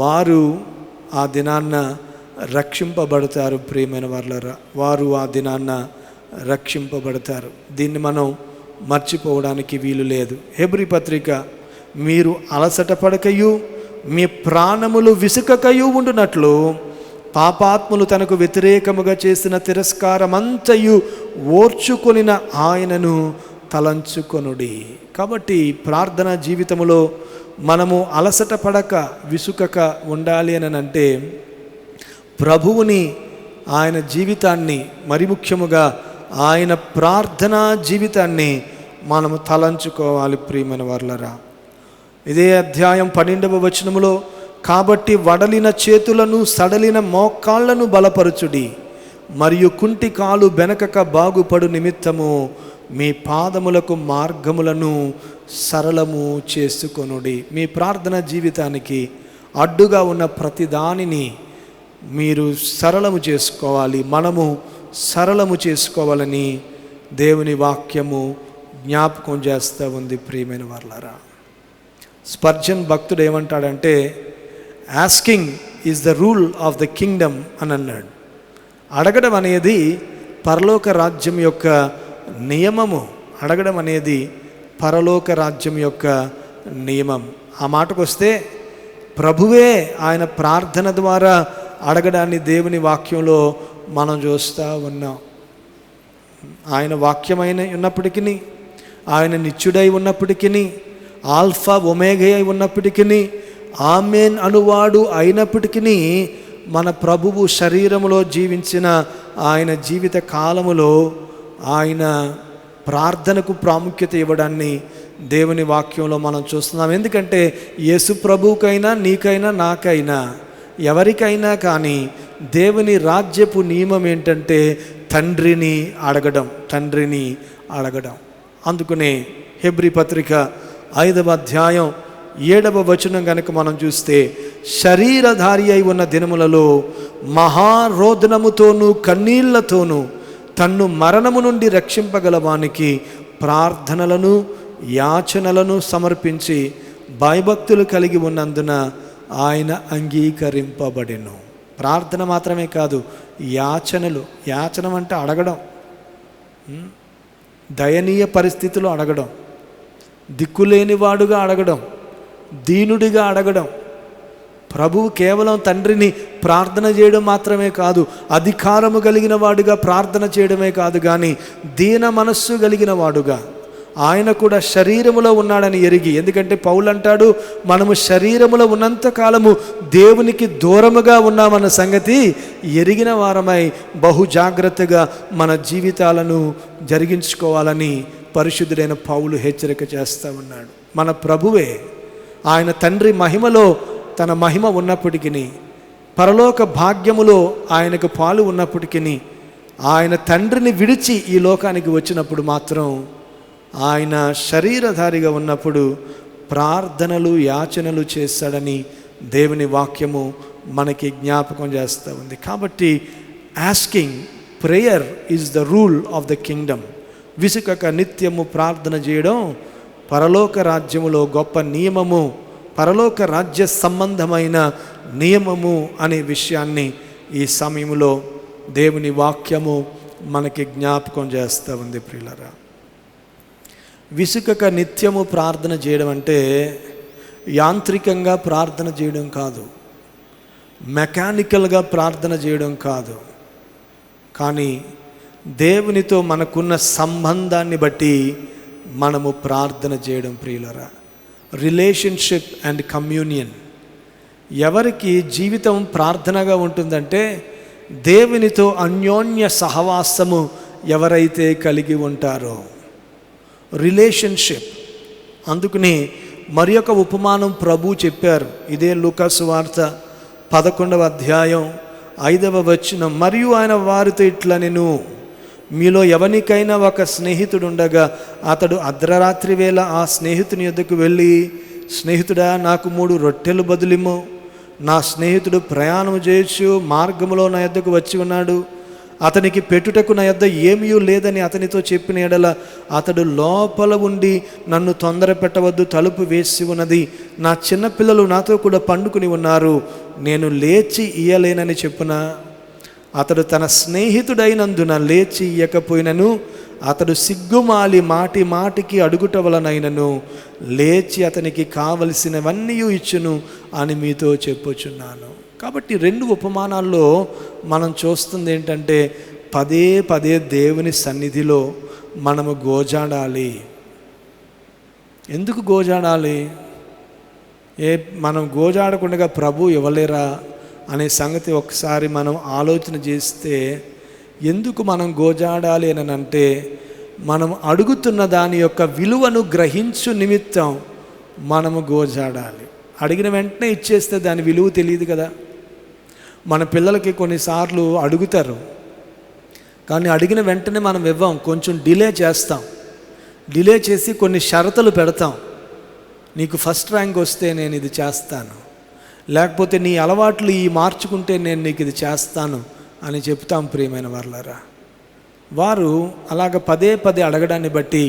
Speaker 1: వారు ఆ దినాన్న రక్షింపబడతారు. ప్రియమైన వారలారా, వారు ఆ దినాన్న రక్షింపబడతారు. దీన్ని మనం మర్చిపోవడానికి వీలు లేదు. హెబ్రీ పత్రిక, మీరు అలసట పడకయు మీ ప్రాణములు విసుకకయు ఉండునట్లు పాపాత్ములు తనకు వ్యతిరేకముగా చేసిన తిరస్కారమంతయు ఓర్చుకొనిన ఆయనను తలంచుకొనుడి. కాబట్టి ప్రార్థన జీవితంలో మనము అలసట పడక విసుకక ఉండాలి అని అంటే ప్రభువుని, ఆయన జీవితాన్ని, మరి ముఖ్యముగా ఆయన ప్రార్థనా జీవితాన్ని మనము తలంచుకోవాలి. ప్రియమైన వారలారా, ఇదే అధ్యాయం 12వ వచనములో, కాబట్టి వడలిన చేతులను సడలిన మోకాళ్లను బలపరచుడి, మరియు కుంటి కాలు బెనకక బాగుపడు నిమిత్తము మీ పాదములకు మార్గములను సరళము చేసుకొనుడి. మీ ప్రార్థన జీవితానికి అడ్డుగా ఉన్న ప్రతి దానిని మీరు సరళము చేసుకోవాలి, మనము సరళము చేసుకోవాలని దేవుని వాక్యము జ్ఞాపకం చేస్తూ ఉంది. ప్రియమైన వారలారా, స్పర్జన్ భక్తుడు ఏమంటాడంటే, asking is the rule of the Kingdom అని అన్నాడు. అడగడం అనేది పరలోక రాజ్యం యొక్క నియమము. అడగడం అనేది పరలోక రాజ్యం యొక్క నియమం. ఆ మాటకు వస్తే ప్రభువే ఆయన ప్రార్థన ద్వారా అడగడాన్ని దేవుని వాక్యంలో మనం చూస్తూ ఉన్నాం. ఆయన వాక్యమైన ఉన్నప్పటికీ, ఆయన నిత్యుడై ఉన్నప్పటికీ, ఆల్ఫా ఒమేగా అయి ఉన్నప్పటికీ, ఆమెన్ అనువాడు అయినప్పటికీ, మన ప్రభువు శరీరములో జీవించిన ఆయన జీవిత కాలములో ఆయన ప్రార్థనకు ప్రాముఖ్యత ఇవ్వడాన్ని దేవుని వాక్యంలో మనం చూస్తున్నాం. ఎందుకంటే యేసు ప్రభువుకైనా, నీకైనా, నాకైనా, ఎవరికైనా కానీ దేవుని రాజ్యపు నియమం ఏంటంటే తండ్రిని అడగడం, తండ్రిని అడగడం. అందుకనే హెబ్రీ పత్రిక 5వ అధ్యాయం 7వ వచనం కనుక మనం చూస్తే, శరీరధారి అయి ఉన్న దినములలో మహారోదనముతోనూ కన్నీళ్లతోనూ తన్ను మరణము నుండి రక్షింపగలవానికి ప్రార్థనలను యాచనలను సమర్పించి భయభక్తులు కలిగి ఉన్నందున ఆయన అంగీకరింపబడెను. ప్రార్థన మాత్రమే కాదు, యాచనలు. యాచనం అంటే అడగడం, దయనీయ పరిస్థితుల్లో అడగడం, దిక్కులేనివాడుగా అడగడం, దీనుడిగా అడగడం. ప్రభువు కేవలం తండ్రిని ప్రార్థన చేయడం మాత్రమే కాదు, అధికారము కలిగిన వాడుగా ప్రార్థన చేయడమే కాదు, కానీ దీన మనస్సు కలిగిన వాడుగా, ఆయన కూడా శరీరములో ఉన్నాడని ఎరిగి, ఎందుకంటే పౌలు అంటాడు, మనము శరీరములో ఉన్నంత కాలము దేవునికి దూరముగా ఉన్నామన్న సంగతి ఎరిగిన వారమై బహు జాగ్రత్తగా మన జీవితాలను జరిగించుకోవాలని పరిశుద్ధుడైన పౌలు హెచ్చరిక చేస్తూ ఉన్నాడు. మన ప్రభువే ఆయన తండ్రి మహిమలో తన మహిమ ఉన్నప్పటికీ, పరలోక భాగ్యములో ఆయనకు పాలు ఉన్నప్పటికీ, ఆయన తండ్రిని విడిచి ఈ లోకానికి వచ్చినప్పుడు మాత్రం ఆయన శరీరధారిగా ఉన్నప్పుడు ప్రార్థనలు యాచనలు చేశాడని దేవుని వాక్యము మనకి జ్ఞాపకం చేస్తూ ఉంది. కాబట్టి asking prayer is the rule of the kingdom. విసుకక నిత్యము ప్రార్థన చేయడం పరలోక రాజ్యములో గొప్ప నియమము, పరలోక రాజ్య సంబంధమైన నియమము అనే విషయాన్ని ఈ సమయంలో దేవుని వాక్యము మనకి జ్ఞాపకం చేస్తూ ఉంది. ప్రియులారా, విసుకక నిత్యము ప్రార్థన చేయడం అంటే యాంత్రికంగా ప్రార్థన చేయడం కాదు, మెకానికల్గా ప్రార్థన చేయడం కాదు, కానీ దేవునితో మనకున్న సంబంధాన్ని బట్టి మనము ప్రార్థన చేయడం. ప్రియులారా, రిలేషన్షిప్ అండ్ కమ్యూనియన్. ఎవరికి జీవితం ప్రార్థనగా ఉంటుందంటే దేవునితో అన్యోన్య సహవాసము ఎవరైతే కలిగి ఉంటారో, రిలేషన్షిప్. అందుకని మరి ఒక ఉపమానం ప్రభు చెప్పారు. ఇదే లూకా సువార్త 11వ అధ్యాయం 5వ వచనం. మరియు ఆయన వారితో ఇట్లా, నేను మీలో ఎవరికైనా ఒక స్నేహితుడు ఉండగా అతడు అర్ధరాత్రి వేళ ఆ స్నేహితుని యొద్దకు వెళ్ళి, స్నేహితుడా నాకు 3 రొట్టెలు బదులిమ్ము, నా స్నేహితుడు ప్రయాణం చేయొచ్చు మార్గంలో నా యొద్దకు వచ్చి ఉన్నాడు, అతనికి పెట్టుటకు నా యొద్ద ఏమీ లేదని అతనితో చెప్పిన ఎడల అతడు లోపల ఉండి, నన్ను తొందర పెట్టవద్దు, తలుపు వేసి ఉన్నది, నా చిన్నపిల్లలు నాతో కూడా పండుకుని ఉన్నారు, నేను లేచి ఇయ్యలేనని చెప్పున, అతడు తన స్నేహితుడైనందున లేచి ఇయ్యకపోయినను అతడు సిగ్గుమాలి మాటి మాటికి అడుగుట వలనైనను లేచి అతనికి కావలసినవన్నీ ఇచ్చును అని మీతో చెప్పుచున్నాను. కాబట్టి 2 ఉపమానాల్లో మనం చూస్తుంది ఏంటంటే పదే పదే దేవుని సన్నిధిలో మనము గోజాడాలి. ఎందుకు గోజాడాలి? మనం గోజాడకుండా ప్రభు ఇవ్వలేరా అనే సంగతి ఒకసారి మనం ఆలోచన చేస్తే, ఎందుకు మనం గోజాడాలి అని అంటే, మనం అడుగుతున్న దాని యొక్క విలువను గ్రహించు నిమిత్తం మనము గోజాడాలి. అడిగిన వెంటనే ఇచ్చేస్తే దాని విలువ తెలియదు కదా. మన పిల్లలకి కొన్నిసార్లు అడుగుతారు, కానీ అడిగిన వెంటనే మనం ఇవ్వం, కొంచెం డిలే చేస్తాం. డిలే చేసి కొన్ని షరతులు పెడతాం. నీకు ఫస్ట్ ర్యాంక్ వస్తే నేను ఇది చేస్తాను, లేకపోతే నీ అలవాట్లు ఈ మార్చుకుంటే నేను నీకు ఇది చేస్తాను అని చెప్తాం. ప్రియమైన వారులారా, వారు అలాగ పదే పదే అడగడాన్ని బట్టి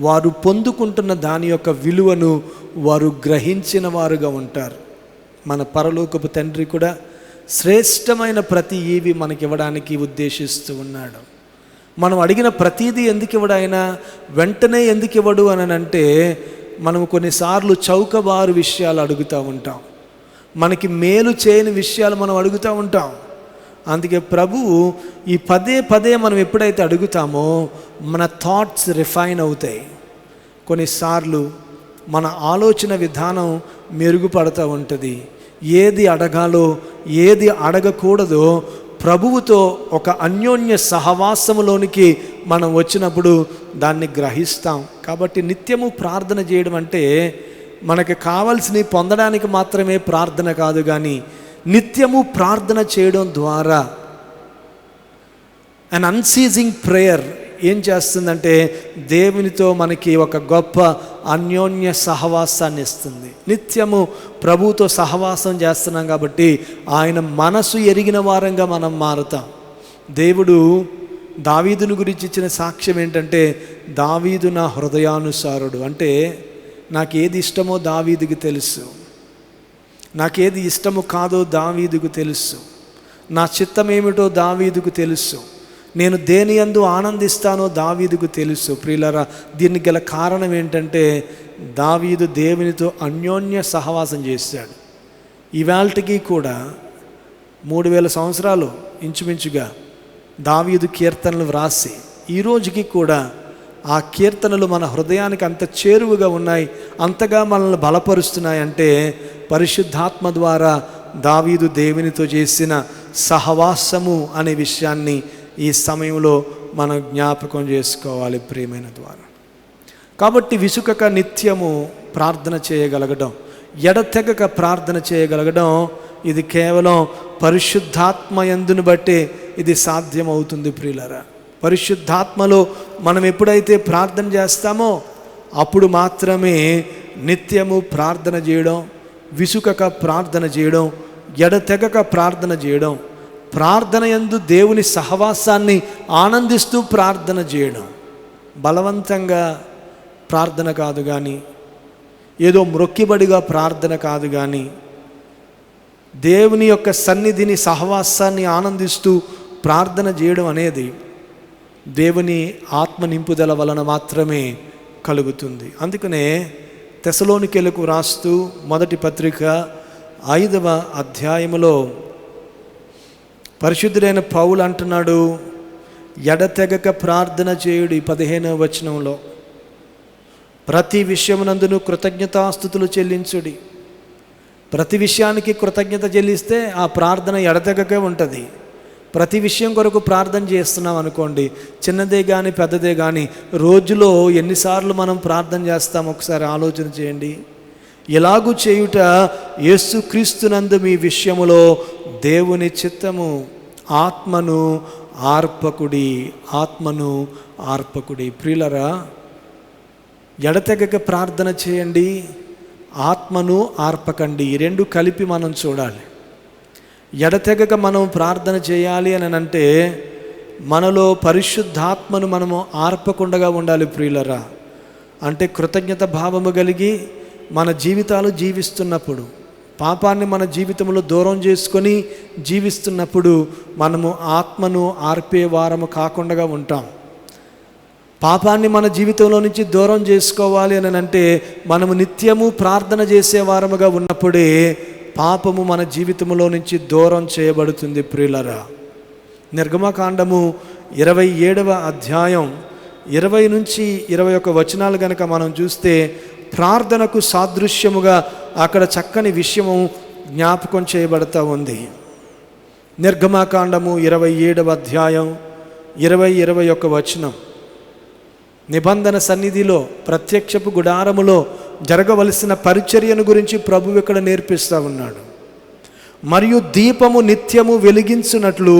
Speaker 1: వారు పొందుకుంటున్న దాని యొక్క విలువను వారు గ్రహించిన వారుగా ఉంటారు. మన పరలోకపు తండ్రి కూడా శ్రేష్టమైన ప్రతి ఈవి మనకి ఇవ్వడానికి ఉద్దేశిస్తూ ఉన్నాడు. మనం అడిగిన ప్రతీదీ ఎందుకు ఇవ్వడు ఆయన? వెంటనే ఎందుకు ఇవ్వడు అని అంటే, మనం కొన్నిసార్లు చౌకబారు విషయాలు అడుగుతూ ఉంటాం, మనకి మేలు చేయని విషయాలు మనం అడుగుతూ ఉంటాం. అందుకే ప్రభువు ఈ పదే పదే మనం ఎప్పుడైతే అడుగుతామో మన థాట్స్ రిఫైన్ అవుతాయి. కొన్నిసార్లు మన ఆలోచన విధానం మెరుగుపడుతూ ఉంటుంది. ఏది అడగాలో ఏది అడగకూడదో ప్రభువుతో ఒక అన్యోన్య సహవాసములోనికి మనం వచ్చినప్పుడు దాన్ని గ్రహిస్తాం. కాబట్టి నిత్యము ప్రార్థన చేయడం అంటే మనకు కావాల్సినవి పొందడానికి మాత్రమే ప్రార్థన కాదు, కానీ నిత్యము ప్రార్థన చేయడం ద్వారా అన్ అన్సీజింగ్ ప్రేయర్ ఏం చేస్తుందంటే దేవునితో మనకి ఒక గొప్ప అన్యోన్య సహవాసాన్ని ఇస్తుంది. నిత్యము ప్రభువుతో సహవాసం చేస్తున్నాం కాబట్టి ఆయన మనసు ఎరిగిన వారంగా మనం మారుతాం. దేవుడు దావీదుని గురించి ఇచ్చిన సాక్ష్యం ఏంటంటే, దావీదు నా హృదయానుసారుడు. అంటే నాకేది ఇష్టమో దావీదుకి తెలుసు, నాకేది ఇష్టము కాదో దావీదుకు తెలుసు, నా చిత్తమేమిటో దావీదుకు తెలుసు, నేను దేని యందు ఆనందిస్తానో దావీదుకు తెలుసు. ప్రియులారా, దీనికి గల కారణం ఏంటంటే దావీదు దేవునితో అన్యోన్య సహవాసం చేశాడు. ఇవాల్టికి కూడా 3000 సంవత్సరాలు ఇంచుమించుగా దావీదు కీర్తనలు వ్రాసి ఈ రోజుకి కూడా ఆ కీర్తనలు మన హృదయానికి అంత చేరువుగా ఉన్నాయి, అంతగా మనల్ని బలపరుస్తున్నాయి అంటే పరిశుద్ధాత్మ ద్వారా దావీదు దేవునితో చేసిన సహవాసము అనే విషయాన్ని ఈ సమయంలో మనం జ్ఞాపకం చేసుకోవాలి ప్రియమైన ద్వారా. కాబట్టి విసుకక నిత్యము ప్రార్థన చేయగలగడం, ఎడతెగక ప్రార్థన చేయగలగడం, ఇది కేవలం పరిశుద్ధాత్మ యందును బట్టే ఇది సాధ్యమవుతుంది ప్రియులారా. పరిశుద్ధాత్మలో మనం ఎప్పుడైతే ప్రార్థన చేస్తామో అప్పుడు మాత్రమే నిత్యము ప్రార్థన చేయడం, విసుకక ప్రార్థన చేయడం, ఎడతెగక ప్రార్థన చేయడం, ప్రార్థన యందు దేవుని సహవాసాన్ని ఆనందిస్తూ ప్రార్థన చేయడం. బలవంతంగా ప్రార్థన కాదు కానీ, ఏదో మ్రొక్కిబడిగా ప్రార్థన కాదు కానీ, దేవుని యొక్క సన్నిధిని సహవాసాన్ని ఆనందిస్తూ ప్రార్థన చేయడం అనేది దేవుని ఆత్మ నింపుదల వలన మాత్రమే కలుగుతుంది. అందుకనే తెసలోనికెలకు రాస్తూ మొదటి పత్రిక 5వ అధ్యాయములో పరిశుద్ధుడైన పౌలు అంటున్నాడు, ఎడతెగక ప్రార్థన చేయుడి 15వ వచనంలో, ప్రతి విషయమునందును కృతజ్ఞతాస్తుతులు చెల్లించుడి. ప్రతి విషయానికి కృతజ్ఞత చెల్లిస్తే ఆ ప్రార్థన ఎడతెగకే ఉంటుంది. ప్రతి విషయం కొరకు ప్రార్థన చేస్తున్నాం అనుకోండి, చిన్నదే కానీ పెద్దదే కానీ, రోజులో ఎన్నిసార్లు మనం ప్రార్థన చేస్తాం ఒకసారి ఆలోచన చేయండి. ఎలాగూ చేయుట యేసుక్రీస్తునందు మీ విషయములో దేవుని చిత్తము, ఆత్మను ఆర్పకుడి, ఆత్మను ఆర్పకుడి. ప్రియులరా, ఎడతెగక ప్రార్థన చేయండి, ఆత్మను ఆర్పకండి. ఈ రెండు కలిపి మనం చూడాలి. ఎడతెగక మనం ప్రార్థన చేయాలి అని అంటే మనలో పరిశుద్ధాత్మను మనము ఆర్పకుండగా ఉండాలి ప్రియులరా. అంటే కృతజ్ఞత భావము కలిగి మన జీవితాలు జీవిస్తున్నప్పుడు, పాపాన్ని మన జీవితంలో దూరం చేసుకొని జీవిస్తున్నప్పుడు మనము ఆత్మను ఆర్పే వారము కాకుండా ఉంటాం. పాపాన్ని మన జీవితంలో నుంచి దూరం చేసుకోవాలి అని అంటే మనము నిత్యము ప్రార్థన చేసే వారముగా ఉన్నప్పుడే పాపము మన జీవితంలో నుంచి దూరం చేయబడుతుంది ప్రియులరా. నిర్గమకాండము 27వ అధ్యాయం 20 నుంచి 21 వచనాలు కనుక మనం చూస్తే ప్రార్థనకు సాదృశ్యముగా అక్కడ చక్కని విషయము జ్ఞాపకం చేయబడతా ఉంది. నిర్గమకాండము 27వ అధ్యాయం 20-21 వచనం, నిబంధన సన్నిధిలో ప్రత్యక్షపు గుడారములో జరగవలసిన పరిచర్యను గురించి ప్రభువు ఇక్కడ నేర్పిస్తూ ఉన్నాడు. మరియు దీపము నిత్యము వెలిగించున్నట్లు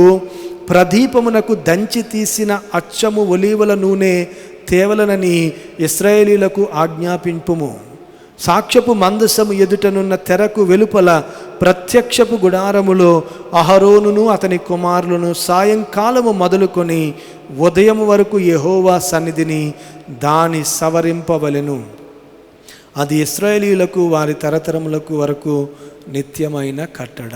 Speaker 1: ప్రదీపమునకు దంచి తీసిన అచ్చము ఒలీవల నూనె తేవలనని ఇశ్రాయేలీలకు ఆజ్ఞాపింపుము. సాక్ష్యపు మందసము ఎదుటనున్న తెరకు వెలుపల ప్రత్యక్షపు గుడారములో అహరోనును అతని కుమారులను సాయంకాలము మొదలుకొని ఉదయం వరకు యెహోవా సన్నిధిని దాని సవరింపవలెను. అది ఇశ్రాయేలీయులకు వారి తరతరములకు వరకు నిత్యమైన కట్టడ.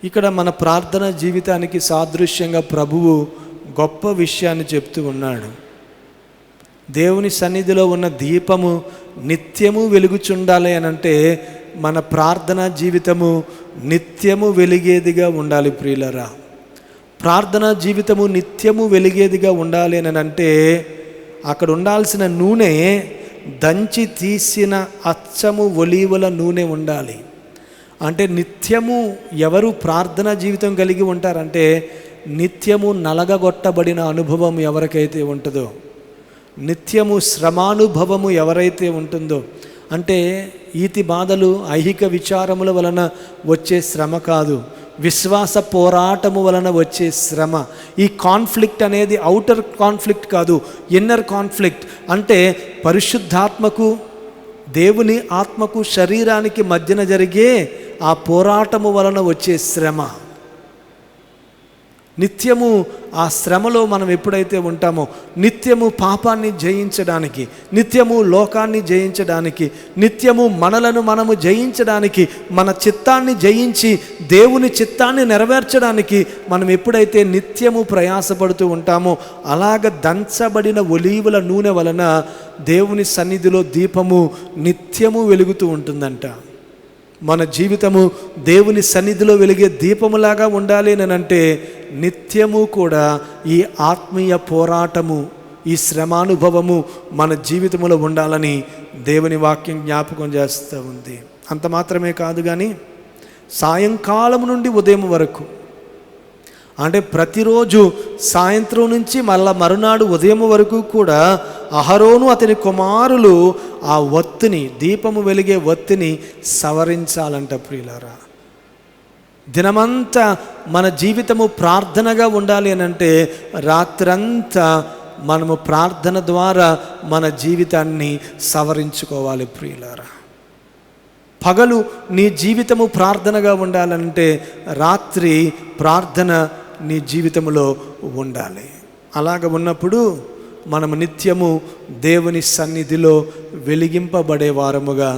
Speaker 1: ఇక్కడ మన ప్రార్థన జీవితానికి సాదృశ్యంగా ప్రభువు గొప్ప విషయాన్ని చెప్తూ ఉన్నాడు. దేవుని సన్నిధిలో ఉన్న దీపము నిత్యము వెలుగుచుండాలి అని అంటే మన ప్రార్థనా జీవితము నిత్యము వెలిగేదిగా ఉండాలి ప్రియులరా. ప్రార్థనా జీవితము నిత్యము వెలిగేదిగా ఉండాలి అని అంటే అక్కడ ఉండాల్సిన నూనె దంచి తీసిన అచ్చము ఒలీవల నూనె ఉండాలి. అంటే నిత్యము ఎవరు ప్రార్థనా జీవితం కలిగి ఉంటారంటే నిత్యము నలగగొట్టబడిన అనుభవం ఎవరికైతే ఉంటుందో, నిత్యము శ్రమానుభవము ఎవరైతే ఉంటుందో, అంటే ఈతి బాధలు ఐహిక విచారముల వలన వచ్చే శ్రమ కాదు, విశ్వాస పోరాటము వలన వచ్చే శ్రమ. ఈ కాన్ఫ్లిక్ట్ అనేది అవుటర్ కాన్ఫ్లిక్ట్ కాదు, ఇన్నర్ కాన్ఫ్లిక్ట్. అంటే పరిశుద్ధాత్మకు దేవుని ఆత్మకు శరీరానికి మధ్యన జరిగే ఆ పోరాటము వలన వచ్చే శ్రమ. నిత్యము ఆ శ్రమలో మనం ఎప్పుడైతే ఉంటామో నిత్యము పాపాన్ని జయించడానికి, నిత్యము లోకాన్ని జయించడానికి, నిత్యము మనలను మనము జయించడానికి, మన చిత్తాన్ని జయించి దేవుని చిత్తాన్ని నెరవేర్చడానికి మనం ఎప్పుడైతే నిత్యము ప్రయాసపడుతూ ఉంటామో అలాగ దంచబడిన ఒలీవల నూనె వలన దేవుని సన్నిధిలో దీపము నిత్యము వెలుగుతూ ఉంటుందంట. మన జీవితము దేవుని సన్నిధిలో వెలిగే దీపములాగా ఉండాలి అని అంటే నిత్యము కూడా ఈ ఆత్మీయ పోరాటము, ఈ ఈ శ్రమానుభవము మన జీవితంలో ఉండాలని దేవుని వాక్యం జ్ఞాపకం చేస్తూ ఉంది. అంత మాత్రమే కాదు కానీ సాయంకాలం నుండి ఉదయం వరకు, అంటే ప్రతిరోజు సాయంత్రం నుంచి మళ్ళా మరునాడు ఉదయం వరకు కూడా అహరోను అతని కుమారులు ఆ ఒత్తిని, దీపము వెలిగే ఒత్తిని సవరించాలంట. ప్రియులారా, దినమంతా మన జీవితము ప్రార్థనగా ఉండాలి అని అంటే రాత్రంతా మనము ప్రార్థన ద్వారా మన జీవితాన్ని సవరించుకోవాలి. ప్రియులారా, పగలు నీ జీవితము ప్రార్థనగా ఉండాలంటే రాత్రి ప్రార్థన నీ జీవితంలో ఉండాలి. అలాగ ఉన్నప్పుడు మనము నిత్యము దేవుని సన్నిధిలో వెలిగింపబడే వారముగా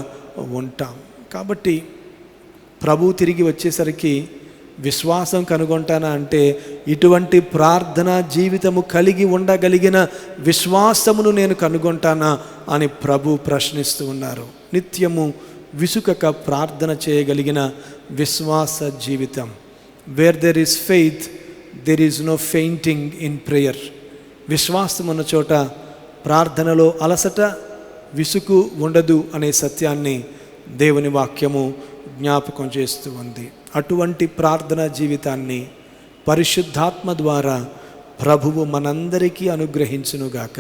Speaker 1: ఉంటాం. కాబట్టి ప్రభు తిరిగి వచ్చేసరికి విశ్వాసం కనుగొంటానా అంటే ఇటువంటి ప్రార్థనా జీవితము కలిగి ఉండగలిగిన విశ్వాసమును నేను కనుగొంటానా అని ప్రభు ప్రశ్నిస్తూ ఉన్నారు. నిత్యము విసుకక ప్రార్థన చేయగలిగిన విశ్వాస జీవితం. Where there is faith there is no fainting in prayer. విశ్వాసం ఉన్న చోట ప్రార్థనలో అలసట, విసుగు ఉండదు అనే సత్యాన్ని దేవుని వాక్యము జ్ఞాపకం చేస్తూ ఉంది. అటువంటి ప్రార్థనా జీవితాన్ని పరిశుద్ధాత్మ ద్వారా ప్రభువు మనందరికీ అనుగ్రహించునుగాక.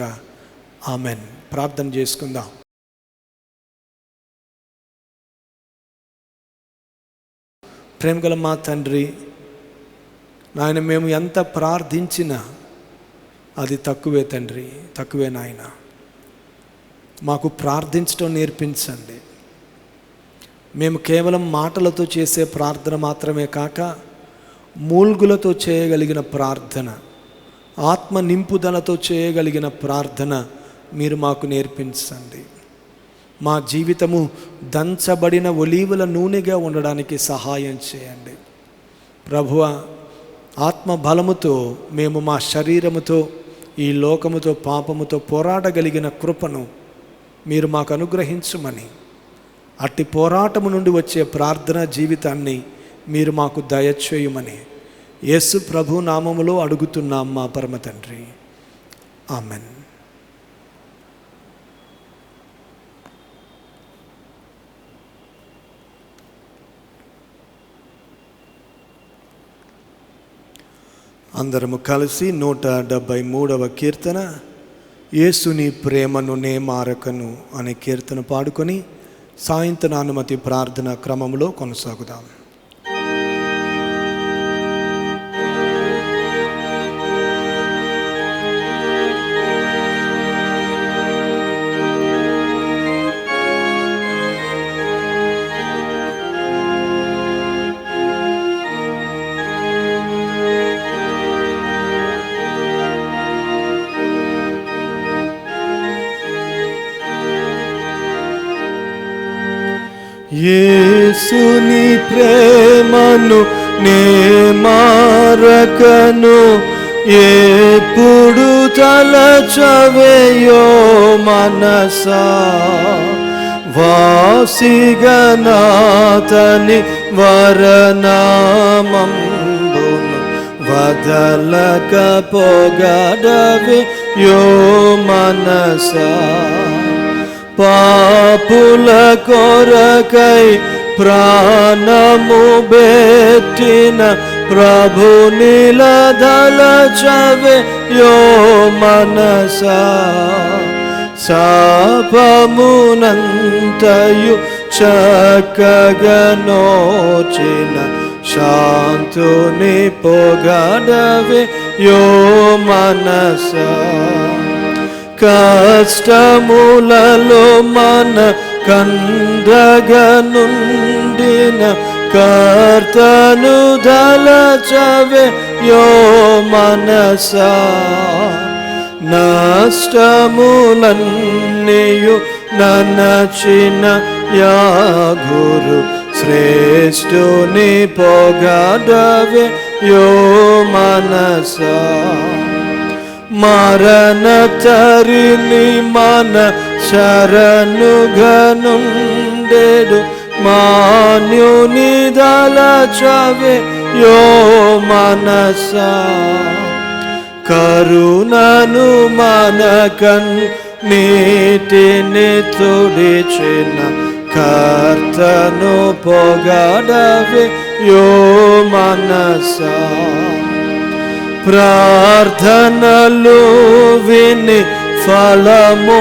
Speaker 1: ఆమెన్. ప్రార్థన చేసుకుందాం. ప్రేమగల మా తండ్రి, నాయన, మేము ఎంత ప్రార్థించినా అది తక్కువే తండ్రి, తక్కువే నాయన. మాకు ప్రార్థించడం నేర్పించండి. మేము కేవలం మాటలతో చేసే ప్రార్థన మాత్రమే కాక మూల్గులతో చేయగలిగిన ప్రార్థన, ఆత్మ నింపుదలతో చేయగలిగిన ప్రార్థన మీరు మాకు నేర్పించండి. మా జీవితము దంచబడిన ఒలీవల నూనెగా ఉండడానికి సహాయం చేయండి. ప్రభువా, ఆత్మ బలముతో మేము మా శరీరముతో, ఈ లోకముతో, పాపముతో పోరాడగలిగిన కృపను మీరు మాకు అనుగ్రహించుమని, అట్టి పోరాటము నుండి వచ్చే ప్రార్థనా జీవితాన్ని మీరు మాకు దయచేయమని యేసు ప్రభు నామములో అడుగుతున్నాం మా పరమ తండ్రి. ఆమెన్. అందరము కలిసి 173వ కీర్తన, యేసుని ప్రేమను నే మారకను అనే కీర్తన పాడుకొని సాయంత్రానుమతి ప్రార్థన క్రమంలో కొనసాగుదాం. యేసుని ప్రేమను నే మారకను, ఎప్పుడు తలచవేయో మనసా, వాసిగనాతని వరనామంబును వదలక పొగడవే యో మనసా, పాపుల కొరకై ప్రాణము బెట్టిన ప్రభు నిలదలచవే యో మనసా, శాపమునంతయు చక్కగనోచిన శాంతుని పొగడవే యో మనసా, కష్టములలో మన కందగనుండిన కర్తను దలచవే యో మనసా, నష్టములన్నీయు ననచిన యాగురు శ్రేష్ఠుని పొగడవే యో మనసా, మరణ తరిని మన శరణుగనుండెడు మాన్యుని దలచవే యో మనసా, కరుణను మనకన్ నీటిని తుడిచిన కర్తను పొగడవే యో మనసా. ప్రార్థనలు విని ఫలములనొసగిన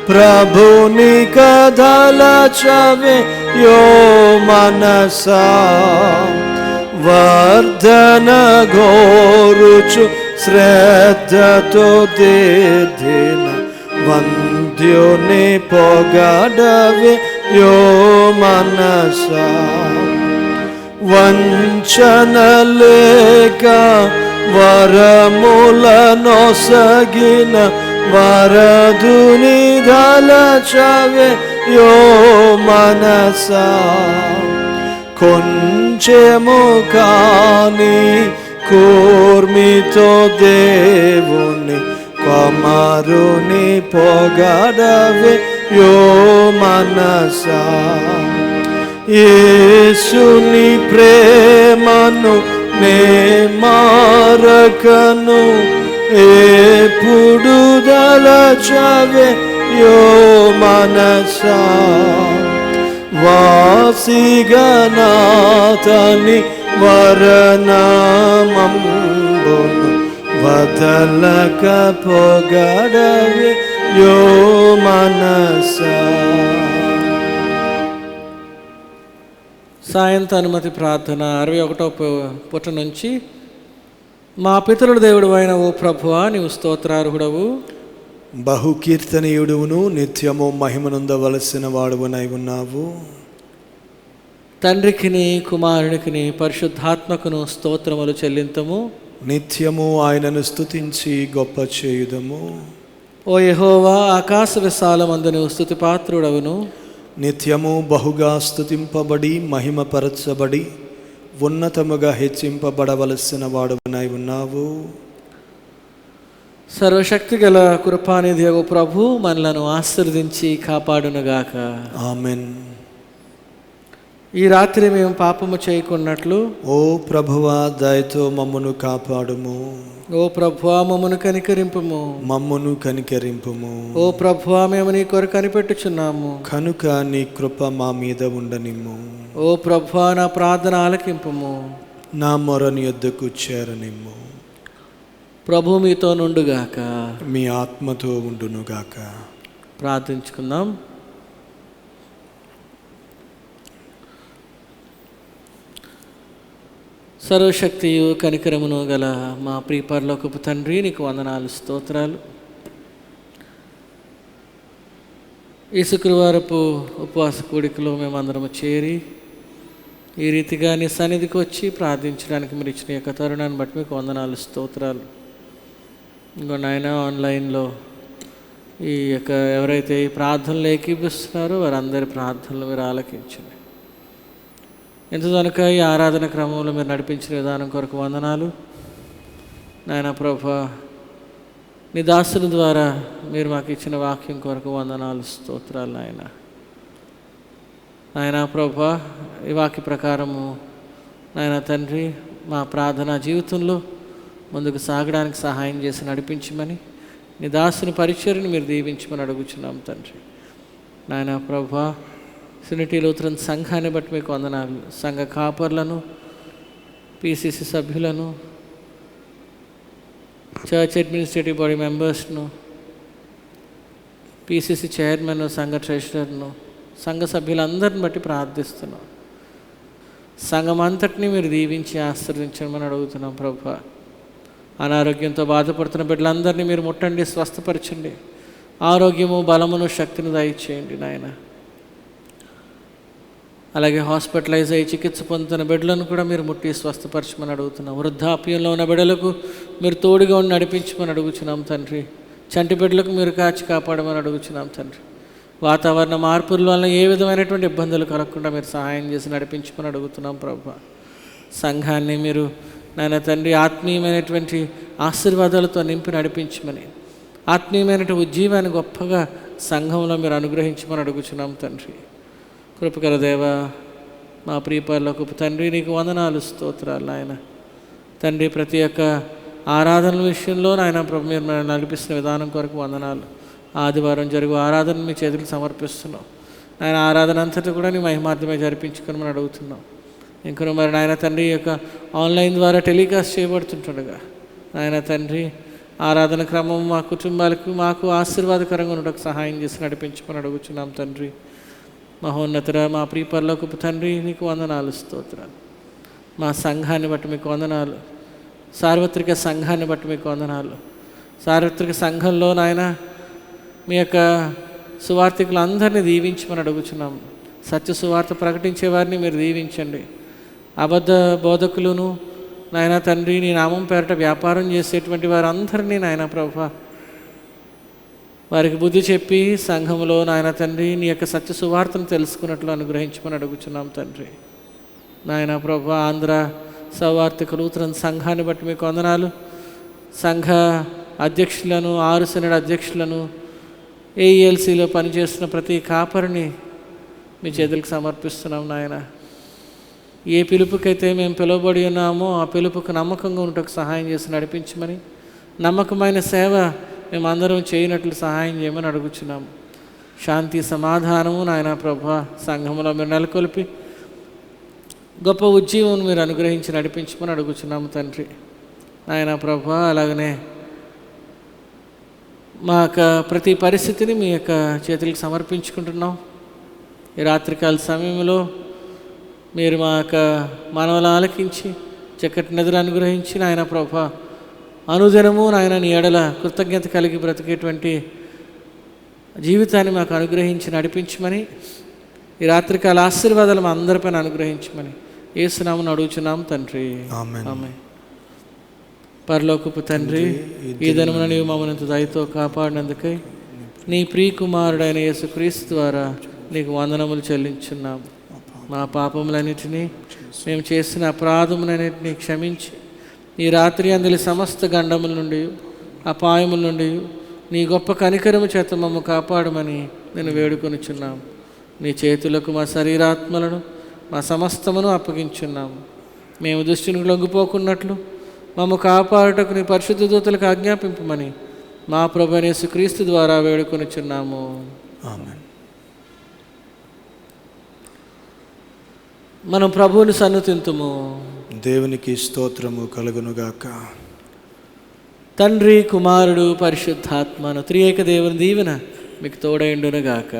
Speaker 1: ప్రభుని కదలచవే యో మనసా. వర్ధన గోరుచు శ్రద్ధతో దిద్దిన వంద్యుని పొగడవే యో మనసా. వంచన లేక వరములనొసగిన వరదుని దలచవే యో మనసా. కొంచెము కాని కూర్మితో దేవుని కుమారుని పొగడవే యో మనసా. యేసుని ప్రేమను నే మారకను ఎప్పుడు దలచవే యో మనసా. వాసిగనాథని వరనామంబును వదలక పొగడవే యో మనసా.
Speaker 2: సాయంత్ర అనుమతి ప్రార్థన 61వ పుట నుంచి. మా పితరుల దేవుడు అయిన ఓ ప్రభువా, నీవు స్తోత్రార్హుడవు,
Speaker 1: బహుకీర్తనీయుడును, నిత్యము మహిమనుందవలసిన వాడువనై ఉన్నావు.
Speaker 2: తండ్రికిని కుమారునికిని పరిశుద్ధాత్మకును స్తోత్రములు చెల్లింతము.
Speaker 1: నిత్యము ఆయనను స్తుతించి గొప్ప చేయుదము.
Speaker 2: ఓ యెహోవా, ఆకాశ విశాలమందు నీవు స్తుతిపాత్రుడవును.
Speaker 1: నిత్యము బహుగా స్తుతింపబడి మహిమపరచబడి ఉన్నతముగా హెచ్చింపబడవలసిన వాడువనై ఉన్నావు.
Speaker 2: సర్వశక్తి గల కృపానిధి యెహోవా ప్రభు మనలను ఆశీర్వదించి కాపాడునుగాక.
Speaker 1: ఆమెన్.
Speaker 2: ఈ రాత్రి మేము పాపము చేయకున్నట్లు
Speaker 1: ఓ ప్రభువా దయతో మమ్మును కాపాడుము.
Speaker 2: ఓ ప్రభువా మమ్మను కనికరింపుము.
Speaker 1: మమ్మును కనికరింపుము.
Speaker 2: ఓ ప్రభువా మేము నీ కొరకు కనిపెట్టుచున్నాము
Speaker 1: కనుక నీ కృప మా మీద ఉండనిమ్ము.
Speaker 2: ఓ ప్రభువా నా ప్రార్థన ఆలకింపుము.
Speaker 1: నా మొరని యొద్దకు చేరనిమ్ము.
Speaker 2: ప్రభు మీతో నుండుగాక,
Speaker 1: మీ ఆత్మతో ఉండునుగాక.
Speaker 2: ప్రార్థించుకుందాం. సర్వశక్తియు కనికరమును గల మా ప్రియ పరలోకపు తండ్రి, నీకు వందనాలు, స్తోత్రాలు. ఈ శుక్రవారపు ఉపవాస కూడికలో మేమందరము చేరి ఈ రీతిగా నీ సన్నిధికి వచ్చి ప్రార్థించడానికి మీరు ఇచ్చిన యొక్క తరుణాన్ని బట్టి మీకు వందనాలు, స్తోత్రాలు. ఇంకో నాయన ఆన్లైన్లో ఈ యొక్క ఎవరైతే ఈ ప్రార్థనలు ఏకీపిస్తున్నారో వారందరి ప్రార్థనలు మీరు ఆలకించండి. ఎంతదనక ఈ ఆరాధన క్రమంలో మీరు నడిపించిన విధానం కొరకు వందనాలు నాయన ప్రభా. నీ దాసుని ద్వారా మీరు మాకు ఇచ్చిన వాక్యం కొరకు వందనాలు, స్తోత్రాలు నాయన. నాయన ప్రభా, ఈ వాక్య ప్రకారము నాయన తండ్రి మా ప్రార్థనా జీవితంలో ముందుకు సాగడానికి సహాయం చేసి నడిపించమని, నీ దాసుని పరిచర్ని మీరు దీవించమని అడుగుచున్నాం తండ్రి. నాయన ప్రభా, ట్రినిటీ లూథరన్ సంఘాన్ని బట్టి మీకు వందనాలు. సంఘ కాపర్లను, పిసిసి సభ్యులను, చర్చ్ అడ్మినిస్ట్రేటివ్ బాడీ మెంబర్స్ను, పిసిసి చైర్మన్, సంఘ ట్రెషరర్ను, సంఘ సభ్యులందరిని బట్టి ప్రార్థిస్తున్నాం. సంఘం అంతటినీ మీరు దీవించి ఆశీర్వదించమని అడుగుతున్నాం ప్రభా. అనారోగ్యంతో బాధపడుతున్న బిడ్డలందరినీ మీరు ముట్టండి, స్వస్థపరచండి. ఆరోగ్యము, బలమును, శక్తిని దయచేయండి నాయన. అలాగే హాస్పిటలైజ్ అయ్యి చికిత్స పొందుతున్న బిడ్డలను కూడా మీరు ముట్టి స్వస్థపరచమని అడుగుతున్నాం. వృద్ధాప్యంలో ఉన్న బిడ్డలకు మీరు తోడుగా ఉండి నడిపించమని అడుగుచున్నాం తండ్రి. చంటి బిడ్డలకు మీరు కాచి కాపాడమని అడుగుచున్నాం తండ్రి. వాతావరణ మార్పుల వల్ల ఏ విధమైనటువంటి ఇబ్బందులు కలగకుండా మీరు సహాయం చేసి నడిపించమని అడుగుతున్నాం ప్రభా. సంఘాన్ని మీరు నాయన తండ్రి ఆత్మీయమైనటువంటి ఆశీర్వాదాలతో నింపి నడిపించమని, ఆత్మీయమైనటువంటి ఉజ్జీవాన్ని గొప్పగా సంఘంలో మీరు అనుగ్రహించమని అడుగుచున్నాం తండ్రి. కృపగల దేవా, మా ప్రియపరలోకపు తండ్రి, నీకు వందనాలు, స్తోత్రాలు నాయన. తండ్రి, ప్రతి ఒక్క ఆరాధనల విషయంలో నాయన ప్రభు మీరు మనం నడిపిస్తున్న విధానం కొరకు వందనాలు. ఆదివారం జరుగు ఆరాధన మీ చేతులకు సమర్పిస్తున్నాం నాయన. ఆరాధన అంతటా కూడా నీ మహిమార్థమే జరిపించుకొని మనం అడుగుతున్నాం. ఇంకా మరి నాయన తండ్రి, ఈ యొక్క ఆన్లైన్ ద్వారా టెలికాస్ట్ చేయబడుతుంటుండగా నాయన తండ్రి, ఆరాధన క్రమం మా కుటుంబాలకు మాకు ఆశీర్వాదకరంగా ఉండటకు సహాయం చేసి నడిపించుకొని అడుగుతున్నాం తండ్రి. మహోన్నతర మా ప్రియ పరలోకపు తండ్రి, నీకు వందనాలు, స్తోత్రాలు. మా సంఘాన్ని బట్టి మీకు వందనాలు. సార్వత్రిక సంఘాన్ని బట్టి మీకు వందనాలు. సార్వత్రిక సంఘంలో నాయన మీ యొక్క సువార్థికులందరినీ దీవించమని అడుగుచున్నాం. సత్య సువార్త ప్రకటించే వారిని మీరు దీవించండి. అబద్ధ బోధకులను నాయన తండ్రి, నీ నామం పేరట వ్యాపారం చేసేటువంటి వారందరినీ నాయన ప్రభువా వారికి బుద్ధి చెప్పి సంఘంలో నాయన తండ్రి నీ యొక్క సత్య సువార్తను తెలుసుకున్నట్లు అనుగ్రహించమని అడుగుచున్నాం తండ్రి. నాయన ప్రభువా, ఆంధ్ర సౌవార్తిక నూతన సంఘాన్ని బట్టి మీకు వందనాలు. సంఘ అధ్యక్షులను, 6 సెనెట్ అధ్యక్షులను, ఏఈఎల్సీలో పనిచేస్తున్న ప్రతి కాపరిని మీ చేతులకు సమర్పిస్తున్నాం నాయన. ఏ పిలుపుకైతే మేము పిలువబడి ఉన్నామో ఆ పిలుపుకు నమ్మకంగా ఉండటకు సహాయం చేసి నడిపించమని, నమ్మకమైన సేవ మేమందరం చేయనట్లు సహాయం చేయమని అడుగుచున్నాము. శాంతి సమాధానము నాయన ప్రభువా సంఘంలో మీరు నెలకొల్పి గొప్ప ఉజ్జీవం మీరు అనుగ్రహించి నడిపించమని అడుగుచున్నాము తండ్రి. నాయన ప్రభువా, అలాగనే మా యొక్క ప్రతి పరిస్థితిని మీ యొక్క చేతులకు సమర్పించుకుంటున్నాం. ఈ రాత్రికాల సమయంలో మీరు మా యొక్క మనవలు ఆలకించి చక్కటి నిద్ర అనుగ్రహించి నాయన ప్రభువా అనుదినము నాయన నీ ఎడల కృతజ్ఞత కలిగి బ్రతికేటువంటి జీవితాన్ని మాకు అనుగ్రహించి నడిపించమని, ఈ రాత్రికాల ఆశీర్వాదాలు మా అందరిపైన అనుగ్రహించమని యేసునామమున అడుగుచున్నాం తండ్రి. ఆమేన్. పరలోకపు తండ్రి, ఈ దినమున నీవు మమ్మల్ని దయతో కాపాడినందుకై నీ ప్రియ కుమారుడైన యేసుక్రీస్తు ద్వారా నీకు వందనములు చెల్లించున్నాము. మా పాపములన్నిటినీ, మేము చేసిన అపరాధములన్నిటినీ క్షమించి ఈ రాత్రి అందరి సమస్త గండముల నుండి, అపాయముల నుండి నీ గొప్ప కనికరము చేత మమ్మ కాపాడమని నేను వేడుకొనిచున్నాము. నీ చేతులకు మా శరీరాత్మలను, మా సమస్తమును అప్పగించున్నాము. మేము దుష్టునికి లొంగిపోకున్నట్లు మమ్మ కాపాడుటకు నీ పరిశుద్ధ దూతలకు ఆజ్ఞాపింపమని మా ప్రభువైన యేసుక్రీస్తు ద్వారా వేడుకొనిచున్నాము.
Speaker 1: ఆమేన్.
Speaker 2: మనం ప్రభువుని సన్నుతింతుము.
Speaker 1: దేవునికి స్తోత్రము కలుగునుగాక.
Speaker 2: తండ్రి, కుమారుడు, పరిశుద్ధాత్మను త్రియేక దేవుని దీవెన మీకు తోడైండునుగాక.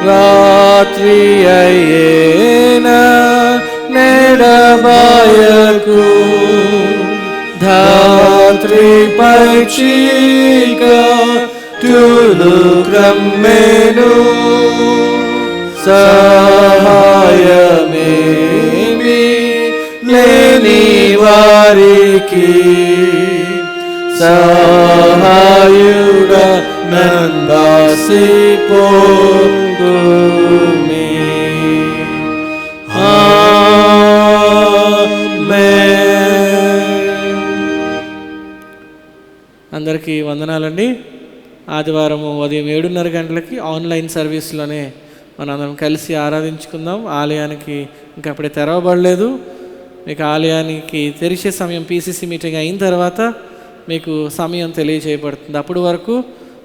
Speaker 2: రాత్రి అయ్యేన నెడబాయకు ధాత్రిపై చీకటులు క్రమ్మెను, సహాయమేమీ లేని వారికి సహాయుడ నందాసిపోగుమి. అందరికీ వందనాలండి. ఆదివారము ఉదయం 7:30 గంటలకి ఆన్లైన్ సర్వీస్లోనే మనందరం కలిసి ఆరాధించుకుందాం. ఆలయానికి ఇంకా అప్పుడే తెరవబడలేదు. మీకు ఆలయానికి తెరిచే సమయం పీసీసీ మీటింగ్ అయిన తర్వాత మీకు సమయం తెలియజేయబడుతుంది. అప్పటి వరకు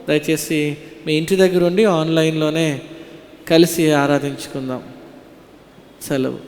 Speaker 2: దయచేసి మీ ఇంటి దగ్గర ఉండి ఆన్లైన్లోనే కలిసి ఆరాధించుకుందాం. సెలవు.